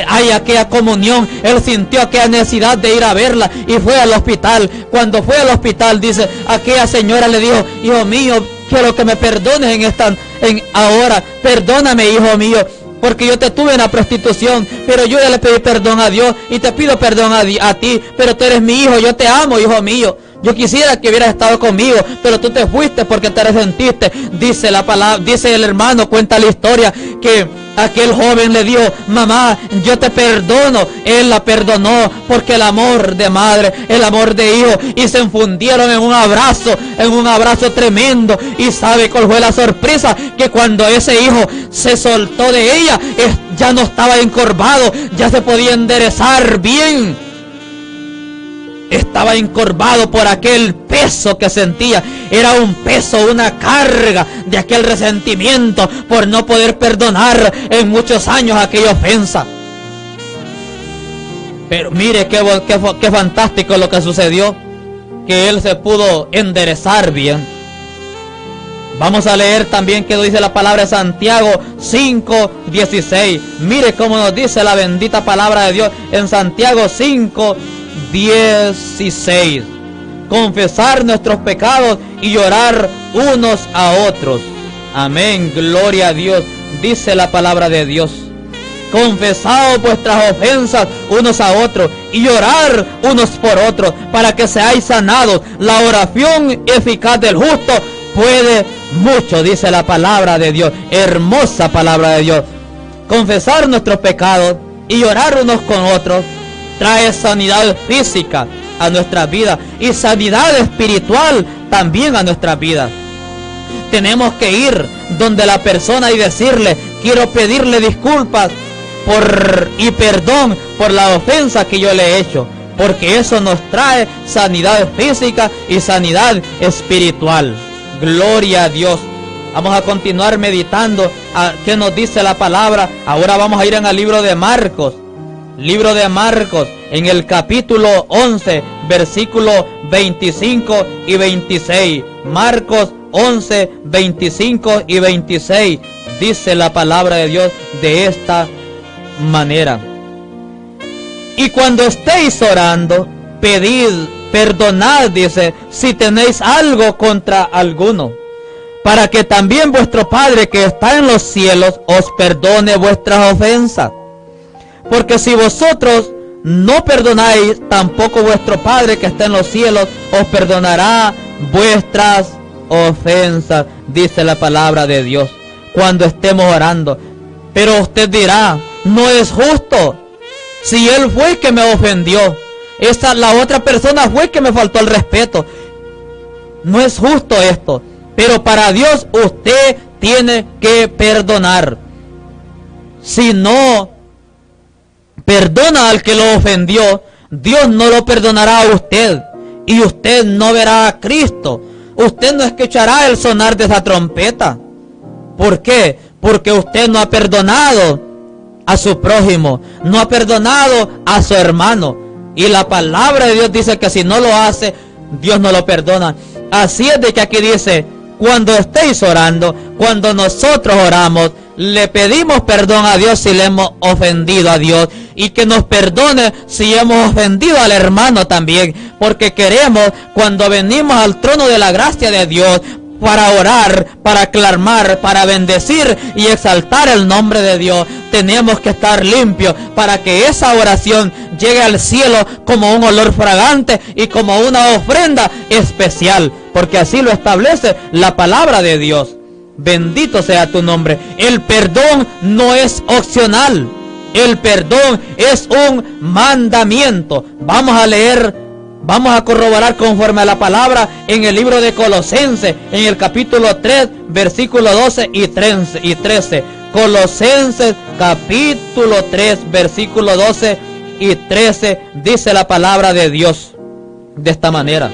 hay aquella comunión, él sintió aquella necesidad de ir a verla y fue al hospital. Cuando fue al hospital, dice, aquella señora le dijo: hijo mío, quiero que me perdones ahora, perdóname, hijo mío, porque yo te tuve en la prostitución, pero yo ya le pedí perdón a Dios y te pido perdón a ti, pero tú eres mi hijo, yo te amo, hijo mío. Yo quisiera que hubieras estado conmigo, pero tú te fuiste porque te resentiste. Dice la palabra, dice el hermano, cuenta la historia, que aquel joven le dijo: mamá, yo te perdono. Él la perdonó porque el amor de madre, el amor de hijo, y se infundieron en un abrazo tremendo. Y sabe cuál fue la sorpresa, que cuando ese hijo se soltó de ella, ya no estaba encorvado, ya se podía enderezar bien. Estaba encorvado por aquel peso que sentía. Era un peso, una carga de aquel resentimiento por no poder perdonar en muchos años aquella ofensa. Pero mire qué fantástico lo que sucedió, que él se pudo enderezar bien. Vamos a leer también que dice la palabra de Santiago 5:16. Mire cómo nos dice la bendita palabra de Dios en Santiago 5:16. Confesar nuestros pecados y llorar unos a otros. Amén, gloria a Dios. Dice la palabra de Dios: confesaos vuestras ofensas unos a otros y llorar unos por otros para que seáis sanados. La oración eficaz del justo puede mucho, dice la palabra de Dios. Hermosa palabra de Dios. Confesar nuestros pecados y llorar unos con otros trae sanidad física a nuestra vida y sanidad espiritual también a nuestra vida. Tenemos que ir donde la persona y decirle: quiero pedirle disculpas y perdón por la ofensa que yo le he hecho, porque eso nos trae sanidad física y sanidad espiritual. Gloria a Dios. Vamos a continuar meditando a qué nos dice la palabra. Ahora vamos a ir en el libro de Marcos. Libro de Marcos, en el capítulo 11, versículo 25 y 26. Marcos 11, 25 y 26. Dice la palabra de Dios de esta manera: y cuando estéis orando, perdonad, dice, si tenéis algo contra alguno, para que también vuestro Padre que está en los cielos os perdone vuestras ofensas. Porque si vosotros no perdonáis, tampoco vuestro Padre que está en los cielos os perdonará vuestras ofensas, dice la palabra de Dios, cuando estemos orando. Pero usted dirá: no es justo. Si él fue el que me ofendió, la otra persona fue el que me faltó el respeto. No es justo esto. Pero para Dios usted tiene que perdonar. Si no perdona al que lo ofendió, Dios no lo perdonará a usted, y usted no verá a Cristo. Usted no escuchará el sonar de esa trompeta. ¿Por qué? Porque usted no ha perdonado a su prójimo, no ha perdonado a su hermano. Y la palabra de Dios dice que si no lo hace, Dios no lo perdona. Así es de que aquí dice: cuando estéis orando, cuando nosotros oramos, le pedimos perdón a Dios si le hemos ofendido a Dios, y que nos perdone si hemos ofendido al hermano también, porque queremos, cuando venimos al trono de la gracia de Dios, para orar, para clamar, para bendecir y exaltar el nombre de Dios, tenemos que estar limpios para que esa oración llegue al cielo como un olor fragante y como una ofrenda especial, porque así lo establece la palabra de Dios. Bendito sea tu nombre. El perdón no es opcional. El perdón es un mandamiento. Vamos a leer, vamos a corroborar conforme a la palabra en el libro de Colosenses, en el capítulo 3, versículo 12 y 13. Colosenses capítulo 3, versículo 12 y 13, dice la palabra de Dios de esta manera: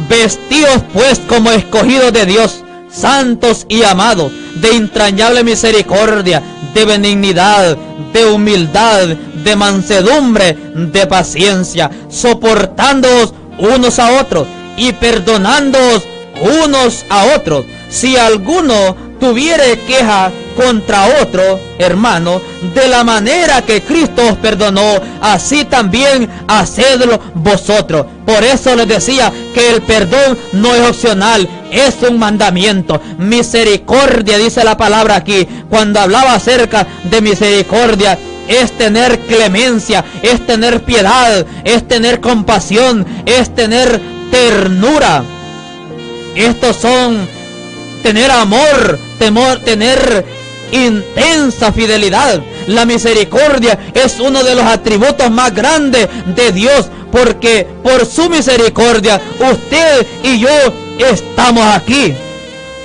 vestíos pues como escogidos de Dios, santos y amados, de entrañable misericordia, de benignidad, de humildad, de mansedumbre, de paciencia, soportándoos unos a otros y perdonándoos unos a otros, si alguno tuviere queja contra otro hermano, de la manera que Cristo os perdonó, así también hacedlo vosotros. Por eso les decía que el perdón no es opcional, es un mandamiento. Misericordia, dice la palabra aquí, cuando hablaba acerca de misericordia, es tener clemencia, es tener piedad, es tener compasión, es tener ternura. Estos son tener amor, tener intensa fidelidad. La misericordia es uno de los atributos más grandes de Dios, porque por su misericordia usted y yo estamos aquí.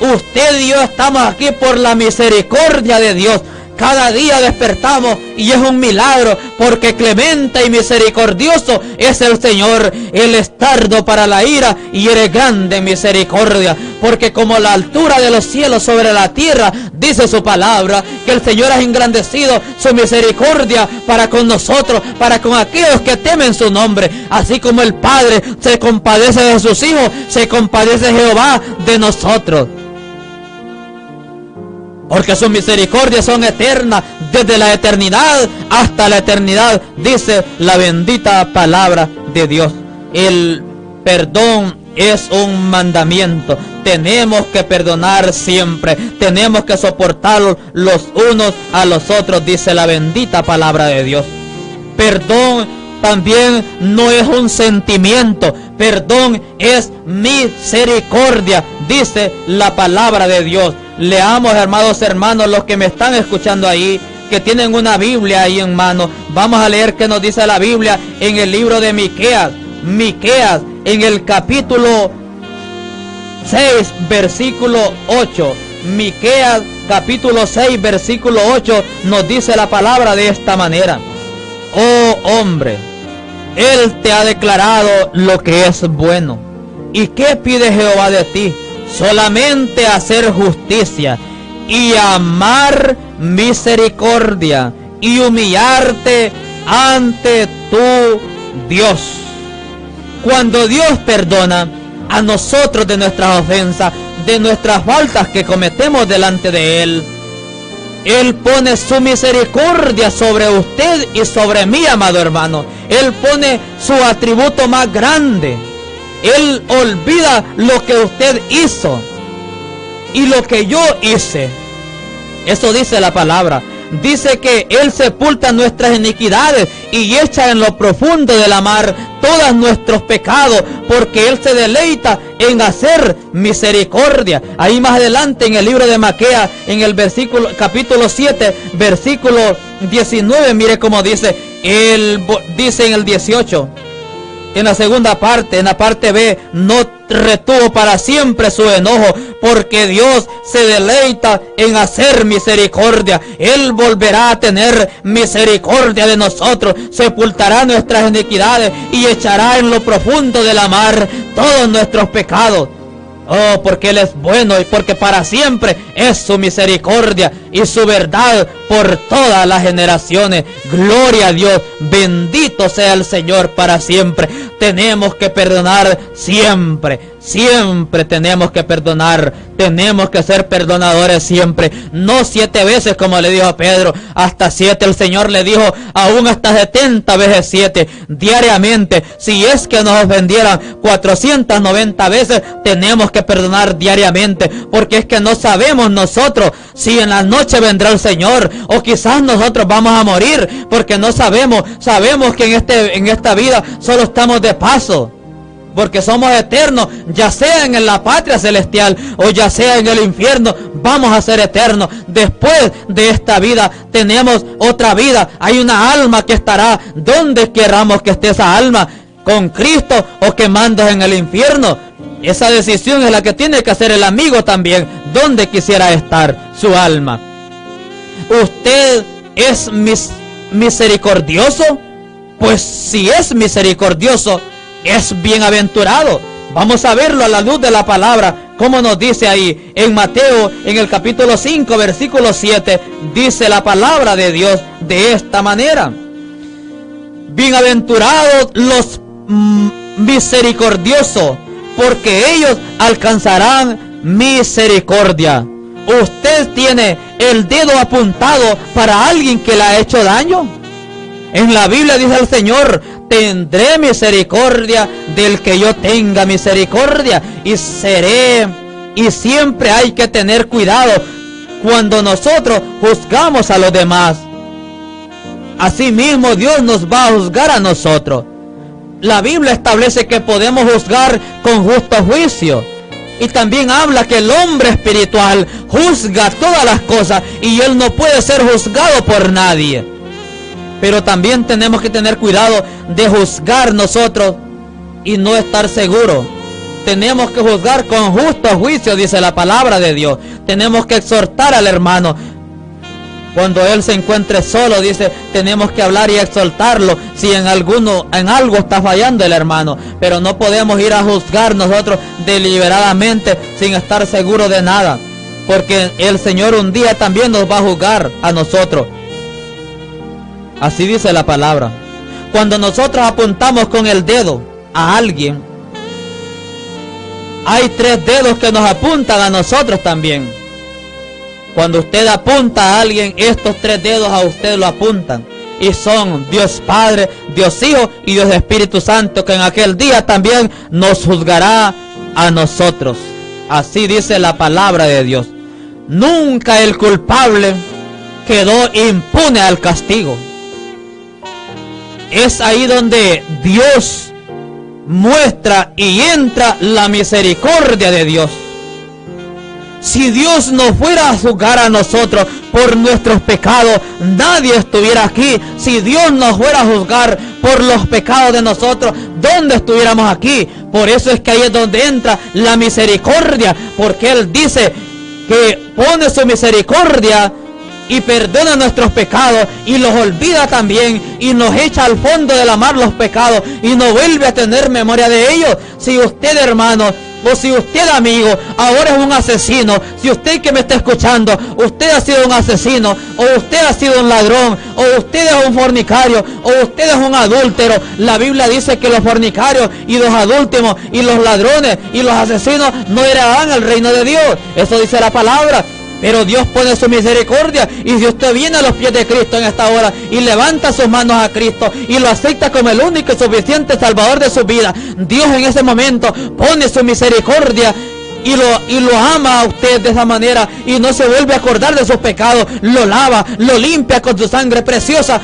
Usted y yo estamos aquí por la misericordia de Dios. Cada día despertamos y es un milagro, porque clemente y misericordioso es el Señor. Él es tardo para la ira y eres grande en misericordia, porque como la altura de los cielos sobre la tierra, dice su palabra, que el Señor ha engrandecido su misericordia para con nosotros, para con aquellos que temen su nombre. Así como el Padre se compadece de sus hijos, se compadece Jehová de nosotros. Porque sus misericordias son eternas, desde la eternidad hasta la eternidad, dice la bendita palabra de Dios. El perdón es un mandamiento. Tenemos que perdonar siempre. Tenemos que soportar los unos a los otros, dice la bendita palabra de Dios. Perdón también no es un sentimiento. Perdón es misericordia, dice la palabra de Dios. Leamos, hermanos, los que me están escuchando ahí, que tienen una Biblia ahí en mano. Vamos a leer qué nos dice la Biblia en el libro de Miqueas. Miqueas, en el capítulo 6, versículo 8. Miqueas, capítulo 6, versículo 8, nos dice la palabra de esta manera: oh hombre, Él te ha declarado lo que es bueno. ¿Y qué pide Jehová de ti? Solamente hacer justicia y amar misericordia y humillarte ante tu Dios. Cuando Dios perdona a nosotros de nuestras ofensas, de nuestras faltas que cometemos delante de Él, Él pone su misericordia sobre usted y sobre mí, amado hermano. Él pone su atributo más grande. Él olvida lo que usted hizo y lo que yo hice. Eso dice la palabra. Dice que Él sepulta nuestras iniquidades y echa en lo profundo de la mar todos nuestros pecados, porque Él se deleita en hacer misericordia. Ahí más adelante en el libro de Miqueas, en el capítulo 7, versículo 19, mire cómo dice. Él dice en el 18, en la segunda parte, en la parte B: no retuvo para siempre su enojo, porque Dios se deleita en hacer misericordia. Él volverá a tener misericordia de nosotros, sepultará nuestras iniquidades y echará en lo profundo de la mar todos nuestros pecados. Oh, porque Él es bueno y porque para siempre es su misericordia y su verdad por todas las generaciones. Gloria a Dios, bendito sea el Señor para siempre. Tenemos que perdonar siempre, siempre tenemos que perdonar. Tenemos que ser perdonadores siempre, no 7 veces como le dijo a Pedro, hasta 7. El Señor le dijo aún hasta 70 veces 7 diariamente. Si es que nos ofendieran 490 veces, tenemos que perdonar diariamente, porque es que no sabemos nosotros si en la noche vendrá el Señor, o quizás nosotros vamos a morir, porque no sabemos. Sabemos que en esta vida solo estamos de paso, porque somos eternos, ya sea en la patria celestial o ya sea en el infierno, vamos a ser eternos. Después de esta vida tenemos otra vida. Hay una alma que estará donde queramos que esté esa alma, con Cristo o quemándose en el infierno. Esa decisión es la que tiene que hacer el amigo también, donde quisiera estar su alma. ¿Usted es misericordioso? Pues si es misericordioso, es bienaventurado. Vamos a verlo a la luz de la palabra, como nos dice ahí en Mateo, en el capítulo 5, versículo 7, dice la palabra de Dios de esta manera: bienaventurados los misericordiosos, porque ellos alcanzarán misericordia. ¿Usted tiene el dedo apuntado para alguien que le ha hecho daño? En la Biblia dice el Señor: tendré misericordia del que yo tenga misericordia, y siempre hay que tener cuidado cuando nosotros juzgamos a los demás. asimismo Dios nos va a juzgar a nosotros. La Biblia establece que podemos juzgar con justo juicio. Y también habla que el hombre espiritual juzga todas las cosas y él no puede ser juzgado por nadie. Pero también tenemos que tener cuidado de juzgar nosotros y no estar seguros. Tenemos que juzgar con justo juicio, dice la palabra de Dios. Tenemos que exhortar al hermano. Cuando él se encuentre solo, dice, tenemos que hablar y exhortarlo si en algo está fallando el hermano. Pero no podemos ir a juzgar nosotros deliberadamente sin estar seguros de nada. Porque el Señor un día también nos va a juzgar a nosotros. Así dice la palabra. Cuando nosotros apuntamos con el dedo a alguien, hay 3 dedos que nos apuntan a nosotros también. Cuando usted apunta a alguien, estos 3 dedos a usted lo apuntan. Y son Dios Padre, Dios Hijo y Dios Espíritu Santo, que en aquel día también nos juzgará a nosotros. Así dice la palabra de Dios. Nunca el culpable quedó impune al castigo. Es ahí donde Dios muestra y entra la misericordia de Dios. Si Dios no fuera a juzgar a nosotros por nuestros pecados, nadie estuviera aquí. Si Dios nos fuera a juzgar por los pecados de nosotros, ¿dónde estuviéramos aquí? Por eso es que ahí es donde entra la misericordia, porque Él dice que pone su misericordia y perdona nuestros pecados y los olvida también y nos echa al fondo de la mar los pecados y no vuelve a tener memoria de ellos. Si usted, hermano, o si usted, amigo, ahora es un asesino, si usted que me está escuchando, usted ha sido un asesino, o usted ha sido un ladrón, o usted es un fornicario, o usted es un adúltero, la Biblia dice que los fornicarios y los adúlteros y los ladrones y los asesinos no heredarán el reino de Dios. Eso dice la palabra. Pero Dios pone su misericordia, y si usted viene a los pies de Cristo en esta hora y levanta sus manos a Cristo y lo acepta como el único y suficiente Salvador de su vida, Dios en ese momento pone su misericordia y lo ama a usted de esa manera y no se vuelve a acordar de sus pecados, lo lava, lo limpia con su sangre preciosa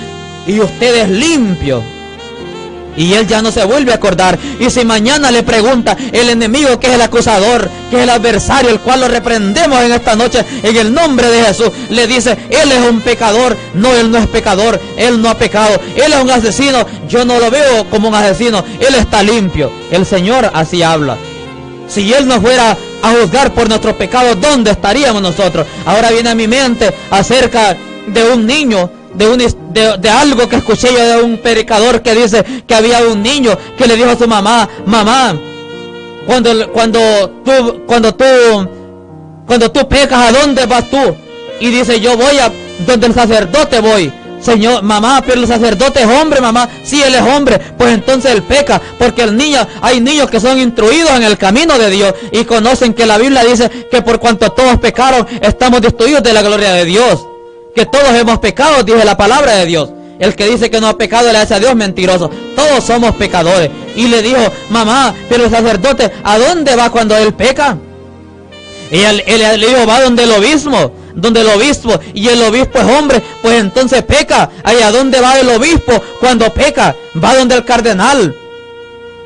y usted es limpio. Y Él ya no se vuelve a acordar. Y si mañana le pregunta el enemigo, que es el acusador, que es el adversario, el cual lo reprendemos en esta noche en el nombre de Jesús, le dice, Él es un pecador. No, Él no es pecador, Él no ha pecado. Él es un asesino, yo no lo veo como un asesino, Él está limpio. El Señor así habla. Si Él nos fuera a juzgar por nuestros pecados, ¿dónde estaríamos nosotros? Ahora viene a mi mente acerca de un niño, de algo que escuché yo de un predicador que dice que había un niño que le dijo a su mamá, mamá, cuando tú pecas, ¿a dónde vas tú? Y dice, yo voy a donde el sacerdote voy. Señor, mamá, pero el sacerdote es hombre, mamá. Sí, él es hombre, pues entonces él peca, porque hay niños que son instruidos en el camino de Dios y conocen que la Biblia dice que por cuanto todos pecaron, estamos destituidos de la gloria de Dios. Que todos hemos pecado, dice la palabra de Dios. El que dice que no ha pecado le hace a Dios mentiroso. Todos somos pecadores. Y le dijo, mamá, pero el sacerdote, ¿a dónde va cuando él peca? Y él le dijo, va donde el obispo, y el obispo es hombre, pues entonces peca. ¿Y a dónde va el obispo cuando peca? Va donde el cardenal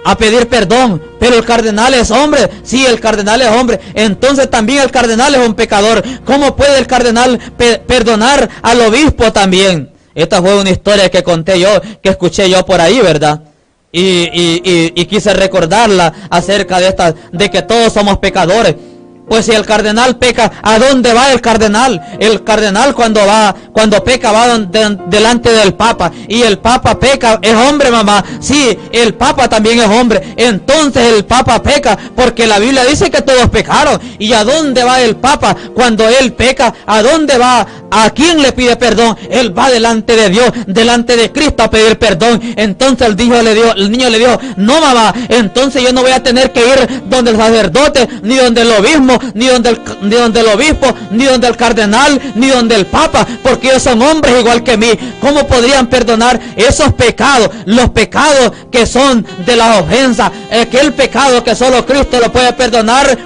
a pedir perdón. Pero el cardenal es hombre. Sí, el cardenal es hombre. Entonces también el cardenal es un pecador. ¿Cómo puede el cardenal perdonar al obispo también? Esta fue una historia que conté yo, que escuché yo por ahí, ¿verdad? Y quise recordarla acerca de que todos somos pecadores. Pues si el cardenal peca, ¿a dónde va el cardenal? El cardenal cuando peca va delante del papa. Y el papa peca, es hombre, mamá. Sí, el papa también es hombre. Entonces el papa peca, porque la Biblia dice que todos pecaron. ¿Y a dónde va el papa cuando él peca? ¿A dónde va? ¿A quién le pide perdón? Él va delante de Dios, delante de Cristo a pedir perdón. Entonces el niño le dijo, no, mamá, entonces yo no voy a tener que ir donde el sacerdote, ni donde el obispo, ni donde el obispo, ni donde el cardenal, ni donde el papa, porque ellos son hombres igual que mí. ¿Cómo podrían perdonar esos pecados? Los pecados que son de las ofensas, aquel pecado que solo Cristo lo puede perdonar,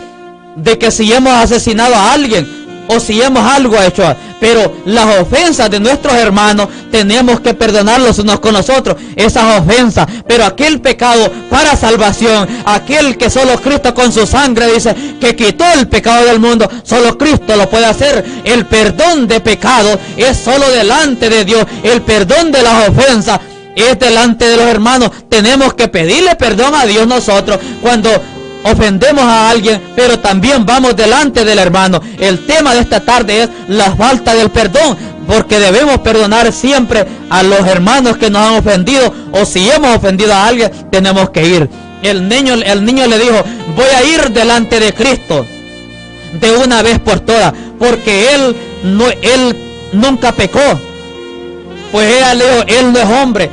de que si hemos asesinado a alguien, o si hemos algo hecho, pero las ofensas de nuestros hermanos tenemos que perdonarlos unos con los otros, esas ofensas. Pero aquel pecado para salvación, aquel que solo Cristo con su sangre dice que quitó el pecado del mundo, solo Cristo lo puede hacer. El perdón de pecado es solo delante de Dios. El perdón de las ofensas es delante de los hermanos. Tenemos que pedirle perdón a Dios nosotros cuando ofendemos a alguien, pero también vamos delante del hermano. El tema de esta tarde es la falta del perdón, porque debemos perdonar siempre a los hermanos que nos han ofendido, o si hemos ofendido a alguien, tenemos que ir. El niño le dijo: voy a ir delante de Cristo de una vez por todas, porque él nunca pecó. Pues ella le dijo: él no es hombre,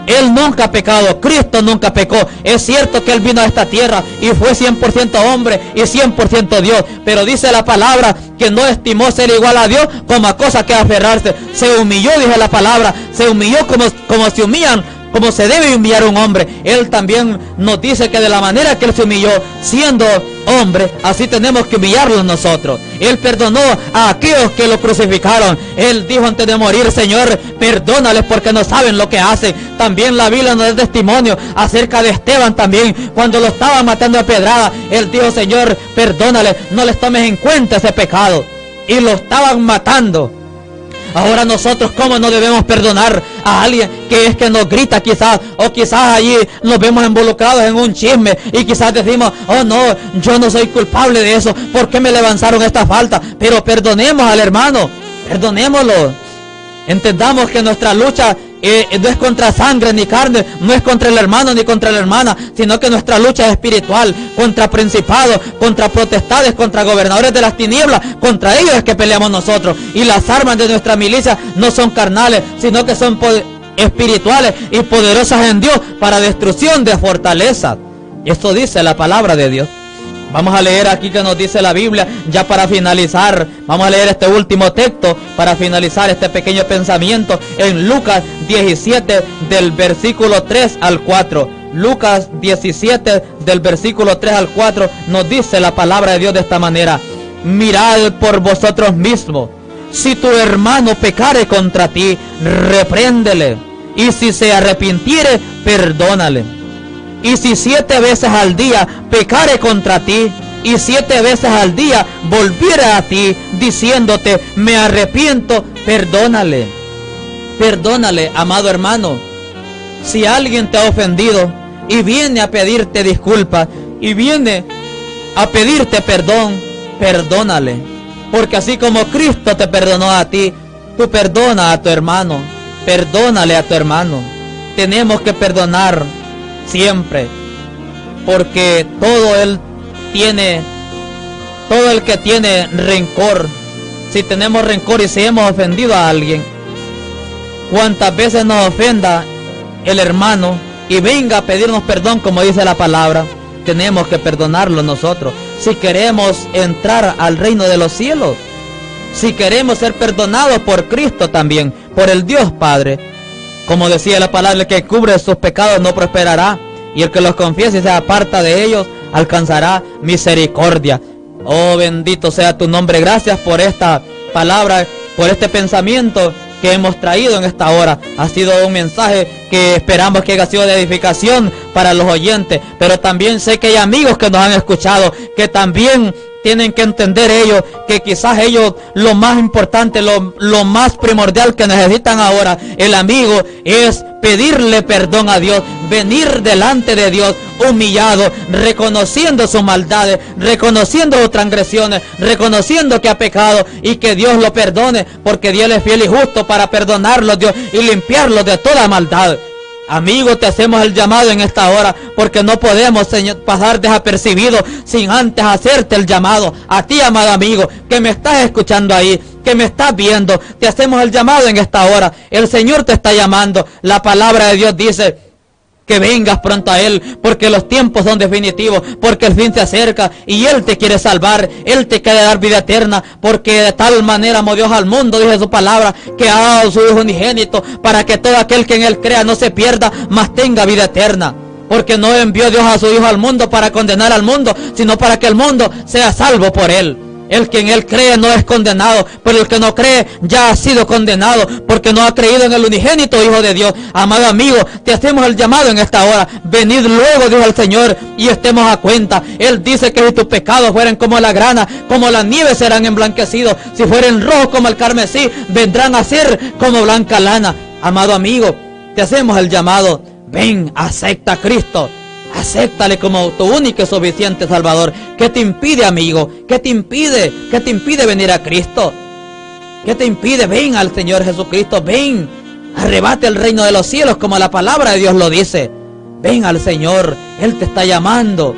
él nunca ha pecado, Cristo nunca pecó. Es cierto que él vino a esta tierra y fue 100% hombre y 100% Dios, pero dice la palabra que no estimó ser igual a Dios como a cosa que aferrarse. Se humilló, dice la palabra, se humilló como se humillan, como se debe humillar un hombre. Él también nos dice que de la manera que él se humilló siendo hombre, así tenemos que humillarlo nosotros. Él perdonó a aquellos que lo crucificaron. Él dijo antes de morir: Señor, perdónales porque no saben lo que hacen. También la Biblia nos da testimonio acerca de Esteban también, cuando lo estaban matando a pedrada. Él dijo: Señor, perdónales, no les tomes en cuenta ese pecado. Y lo estaban matando. Ahora nosotros, ¿cómo no debemos perdonar a alguien que es que nos grita quizás? O quizás allí nos vemos involucrados en un chisme y quizás decimos: oh no, yo no soy culpable de eso, ¿por qué me levantaron esta falta? Pero perdonemos al hermano, perdonémoslo. Entendamos que nuestra lucha no es contra sangre ni carne, no es contra el hermano ni contra la hermana, sino que nuestra lucha es espiritual, contra principados, contra potestades, contra gobernadores de las tinieblas. Contra ellos es que peleamos nosotros. Y las armas de nuestra milicia no son carnales, sino que son espirituales y poderosas en Dios para destrucción de fortalezas. Esto dice la palabra de Dios. Vamos a leer aquí que nos dice la Biblia, ya para finalizar. Vamos a leer este último texto para finalizar este pequeño pensamiento en Lucas 17 del versículo 3 al 4. Lucas 17 del versículo 3 al 4 nos dice la palabra de Dios de esta manera: mirad por vosotros mismos, si tu hermano pecare contra ti, repréndele, y si se arrepintiere, perdónale. Y si 7 veces al día pecare contra ti, y 7 veces al día volviere a ti, diciéndote: me arrepiento, perdónale. Perdónale, amado hermano. Si alguien te ha ofendido y viene a pedirte disculpas y viene a pedirte perdón, perdónale. Porque así como Cristo te perdonó a ti, tú perdona a tu hermano. Perdónale a tu hermano. Tenemos que perdonar siempre, porque todo el que tiene rencor, si tenemos rencor y si hemos ofendido a alguien, cuantas veces nos ofenda el hermano y venga a pedirnos perdón, como dice la palabra, tenemos que perdonarlo nosotros, si queremos entrar al reino de los cielos, si queremos ser perdonados por Cristo también, por el Dios Padre. Como decía la palabra, el que cubre sus pecados no prosperará, y el que los confiese y se aparta de ellos alcanzará misericordia. Oh, bendito sea tu nombre. Gracias por esta palabra, por este pensamiento que hemos traído en esta hora. Ha sido un mensaje que esperamos que haya sido de edificación para los oyentes, pero también sé que hay amigos que nos han escuchado, que también tienen que entender ellos, que quizás ellos lo más importante, lo más primordial que necesitan ahora, el amigo, es pedirle perdón a Dios, venir delante de Dios humillado, reconociendo sus maldades, reconociendo sus transgresiones, reconociendo que ha pecado y que Dios lo perdone, porque Dios es fiel y justo para perdonarlo, Dios, y limpiarlo de toda maldad. Amigo, te hacemos el llamado en esta hora, porque no podemos, Señor, pasar desapercibidos sin antes hacerte el llamado. A ti, amado amigo, que me estás escuchando ahí, que me estás viendo, te hacemos el llamado en esta hora. El Señor te está llamando. La palabra de Dios dice que vengas pronto a Él, porque los tiempos son definitivos, porque el fin se acerca y Él te quiere salvar, Él te quiere dar vida eterna, porque de tal manera amó Dios al mundo, dice su palabra, que ha dado su Hijo unigénito, para que todo aquel que en Él crea no se pierda, mas tenga vida eterna. Porque no envió Dios a su Hijo al mundo para condenar al mundo, sino para que el mundo sea salvo por Él. El que en Él cree no es condenado, pero el que no cree ya ha sido condenado, porque no ha creído en el unigénito Hijo de Dios. Amado amigo, te hacemos el llamado en esta hora. Venid luego, dijo el Señor, y estemos a cuenta. Él dice que si tus pecados fueren como la grana, como la nieve serán emblanquecidos. Si fueren rojos como el carmesí, vendrán a ser como blanca lana. Amado amigo, te hacemos el llamado. Ven, acepta a Cristo. Acéptale como tu único y suficiente Salvador. ¿Qué te impide, amigo? ¿Qué te impide? ¿Qué te impide venir a Cristo? ¿Qué te impide? Ven al Señor Jesucristo. Ven, arrebate el reino de los cielos como la palabra de Dios lo dice. Ven al Señor. Él te está llamando.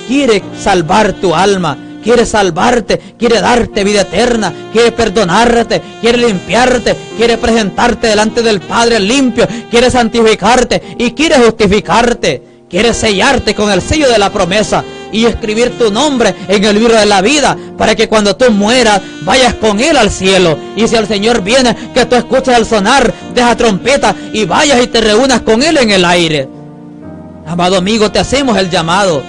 Quiere salvar tu alma. Quiere salvarte, quiere darte vida eterna, quiere perdonarte, quiere limpiarte, quiere presentarte delante del Padre limpio, quiere santificarte y quiere justificarte. Quiere sellarte con el sello de la promesa y escribir tu nombre en el libro de la vida, para que cuando tú mueras vayas con Él al cielo. Y si el Señor viene, que tú escuches el sonar de esa trompeta y vayas y te reúnas con Él en el aire. Amado amigo, te hacemos el llamado.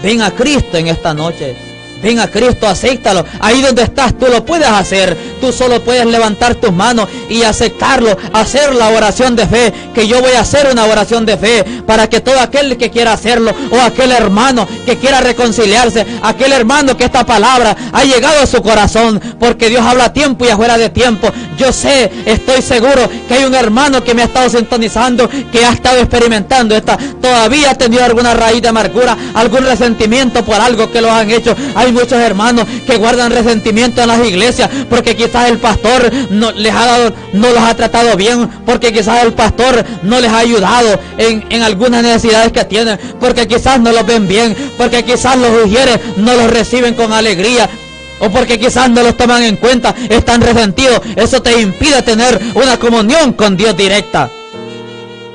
Ven a Cristo en esta noche. Ven a Cristo, acéptalo. Ahí donde estás, tú lo puedes hacer. Tú solo puedes levantar tus manos y aceptarlo, hacer la oración de fe, que yo voy a hacer una oración de fe, para que todo aquel que quiera hacerlo, o aquel hermano que quiera reconciliarse, aquel hermano que esta palabra ha llegado a su corazón, porque Dios habla a tiempo y afuera de tiempo. Yo sé, estoy seguro que hay un hermano que me ha estado sintonizando, que ha estado experimentando todavía ha tenido alguna raíz de amargura, algún resentimiento por algo que los han hecho. Hay muchos hermanos que guardan resentimiento en las iglesias, porque quizás el pastor no los ha tratado bien, porque quizás el pastor no les ha ayudado en algunas necesidades que tienen, porque quizás no los ven bien, porque quizás los ujieres no los reciben con alegría, o porque quizás no los toman en cuenta, están resentidos. Eso te impide tener una comunión con Dios directa.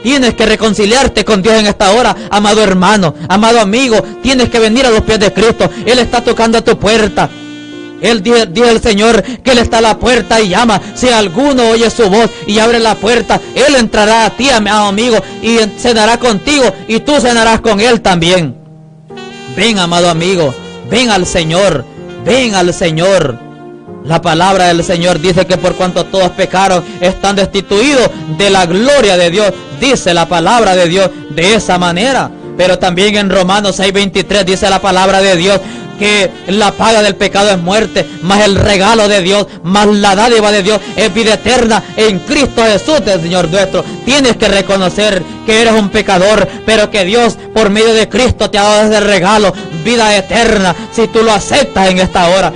Tienes que reconciliarte con Dios en esta hora, amado hermano, amado amigo. Tienes que venir a los pies de Cristo. Él está tocando a tu puerta. Él dice el Señor que Él está a la puerta y llama. Si alguno oye su voz y abre la puerta, Él entrará a ti, amado amigo, y cenará contigo, y tú cenarás con Él también. Ven, amado amigo, ven al Señor, ven al Señor. La palabra del Señor dice que por cuanto todos pecaron, están destituidos de la gloria de Dios. Dice la palabra de Dios de esa manera. Pero también en Romanos 6:23 dice la palabra de Dios que la paga del pecado es muerte, más el regalo de Dios, más la dádiva de Dios es vida eterna en Cristo Jesús, el Señor nuestro. Tienes que reconocer que eres un pecador, pero que Dios por medio de Cristo te ha dado ese regalo, vida eterna, si tú lo aceptas en esta hora.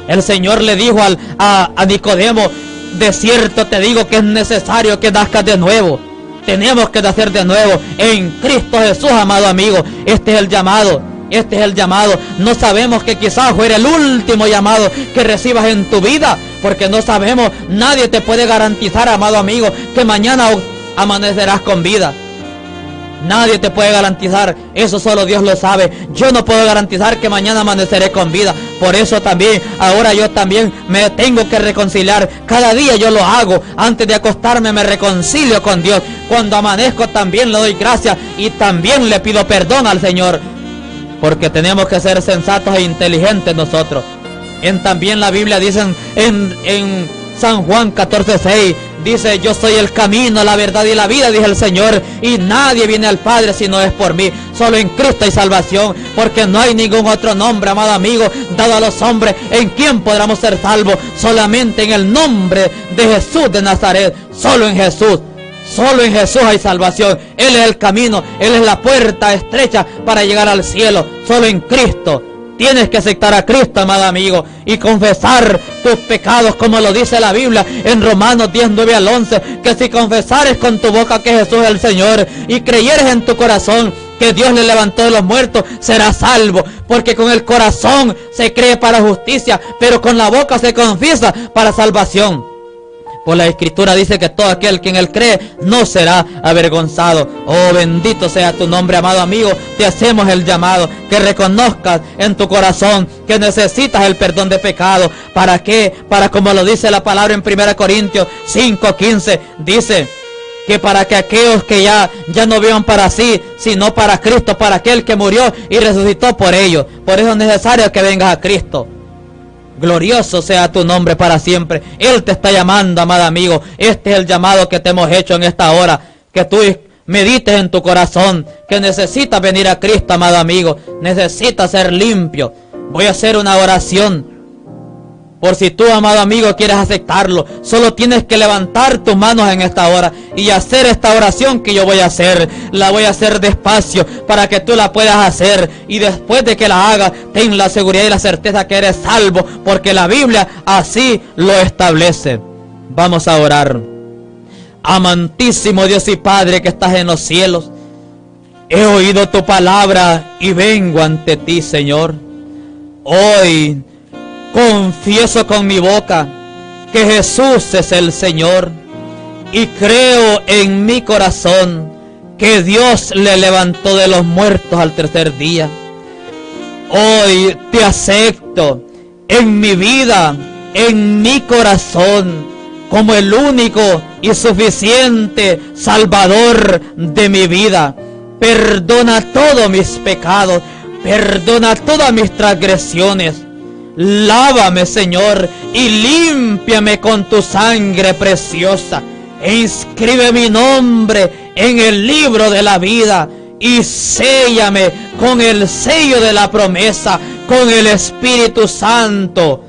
El Señor le dijo a Nicodemo: de cierto te digo que es necesario que nazcas de nuevo. Tenemos que nacer de nuevo en Cristo Jesús, amado amigo. Este es el llamado. Este es el llamado. No sabemos, que quizás fuera el último llamado que recibas en tu vida, porque no sabemos. Nadie te puede garantizar, amado amigo, que mañana amanecerás con vida. Nadie te puede garantizar, eso solo Dios lo sabe. Yo no puedo garantizar que mañana amaneceré con vida. Por eso también, ahora yo también me tengo que reconciliar. Cada día yo lo hago. Antes de acostarme me reconcilio con Dios. Cuando amanezco también le doy gracias y también le pido perdón al Señor. Porque tenemos que ser sensatos e inteligentes nosotros. También la Biblia dice en San Juan 14:6, dice: yo soy el camino, la verdad y la vida, dice el Señor, y nadie viene al Padre si no es por mí. Solo en Cristo hay salvación, porque no hay ningún otro nombre, amado amigo, dado a los hombres en quien podamos ser salvos. Solamente en el nombre de Jesús de Nazaret. Solo en Jesús. Solo en Jesús hay salvación. Él es el camino, Él es la puerta estrecha para llegar al cielo. Solo en Cristo. Tienes que aceptar a Cristo, amado amigo, y confesar tus pecados, como lo dice la Biblia en Romanos 10:9-11, que si confesares con tu boca que Jesús es el Señor y creyeres en tu corazón que Dios le levantó de los muertos, serás salvo. Porque con el corazón se cree para justicia, pero con la boca se confiesa para salvación. Por la Escritura dice que todo aquel que en Él cree no será avergonzado. Oh, bendito sea tu nombre, amado amigo. Te hacemos el llamado, que reconozcas en tu corazón que necesitas el perdón de pecado. ¿Para qué? Para, como lo dice la palabra en 1 Corintios 5:15, dice que para que aquellos que ya no vivan para sí, sino para Cristo, para aquel que murió y resucitó por ellos. Por eso es necesario que vengas a Cristo. Glorioso sea tu nombre para siempre. Él te está llamando, amado amigo. Este es el llamado que te hemos hecho en esta hora. Que tú medites en tu corazón que necesitas venir a Cristo, amado amigo. Necesitas ser limpio. Voy a hacer una oración. Por si tú, amado amigo, quieres aceptarlo, solo tienes que levantar tus manos en esta hora y hacer esta oración que yo voy a hacer. La voy a hacer despacio para que tú la puedas hacer. Y después de que la hagas, ten la seguridad y la certeza que eres salvo, porque la Biblia así lo establece. Vamos a orar. Amantísimo Dios y Padre que estás en los cielos, he oído tu palabra y vengo ante ti, Señor. Hoy confieso con mi boca que Jesús es el Señor y creo en mi corazón que Dios le levantó de los muertos al tercer día. Hoy te acepto en mi vida, en mi corazón, como el único y suficiente Salvador de mi vida. Perdona todos mis pecados, perdona todas mis transgresiones. Lávame, Señor, y límpiame con tu sangre preciosa. E inscribe mi nombre en el libro de la vida y séllame con el sello de la promesa, con el Espíritu Santo.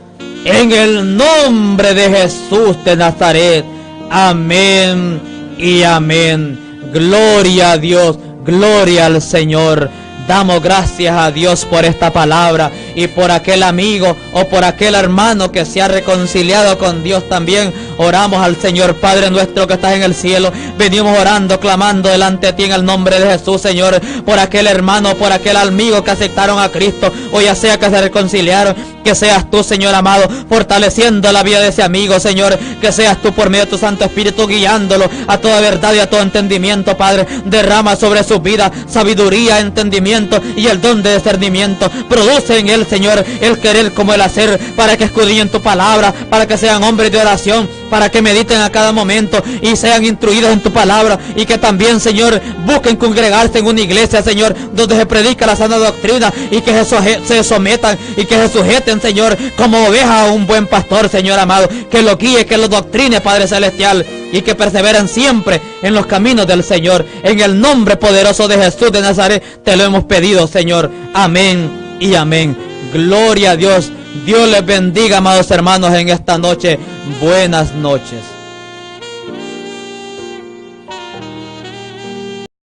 En el nombre de Jesús de Nazaret. Amén y amén. Gloria a Dios, gloria al Señor. Damos gracias a Dios por esta palabra y por aquel amigo o por aquel hermano que se ha reconciliado con Dios también. Oramos al Señor. Padre nuestro que estás en el cielo, venimos orando, clamando delante de ti en el nombre de Jesús, Señor, por aquel hermano, por aquel amigo que aceptaron a Cristo, o ya sea que se reconciliaron. Que seas tú, Señor amado, fortaleciendo la vida de ese amigo, Señor. Que seas tú por medio de tu Santo Espíritu guiándolo a toda verdad y a todo entendimiento, Padre. Derrama sobre su vida sabiduría, entendimiento y el don de discernimiento. Produce en él, Señor, el querer como el hacer, para que escudriñen tu palabra, para que sean hombres de oración, para que mediten a cada momento y sean instruidos en tu palabra, y que también, Señor, busquen congregarse en una iglesia, Señor, donde se predica la sana doctrina, y que se sometan y que se sujeten, Señor, como oveja a un buen pastor, Señor amado, que lo guíe, que lo doctrine, Padre celestial, y que perseveren siempre en los caminos del Señor. En el nombre poderoso de Jesús de Nazaret te lo hemos pedido, Señor. Amén y amén. Gloria a Dios. Dios les bendiga, amados hermanos, en esta noche. Buenas noches.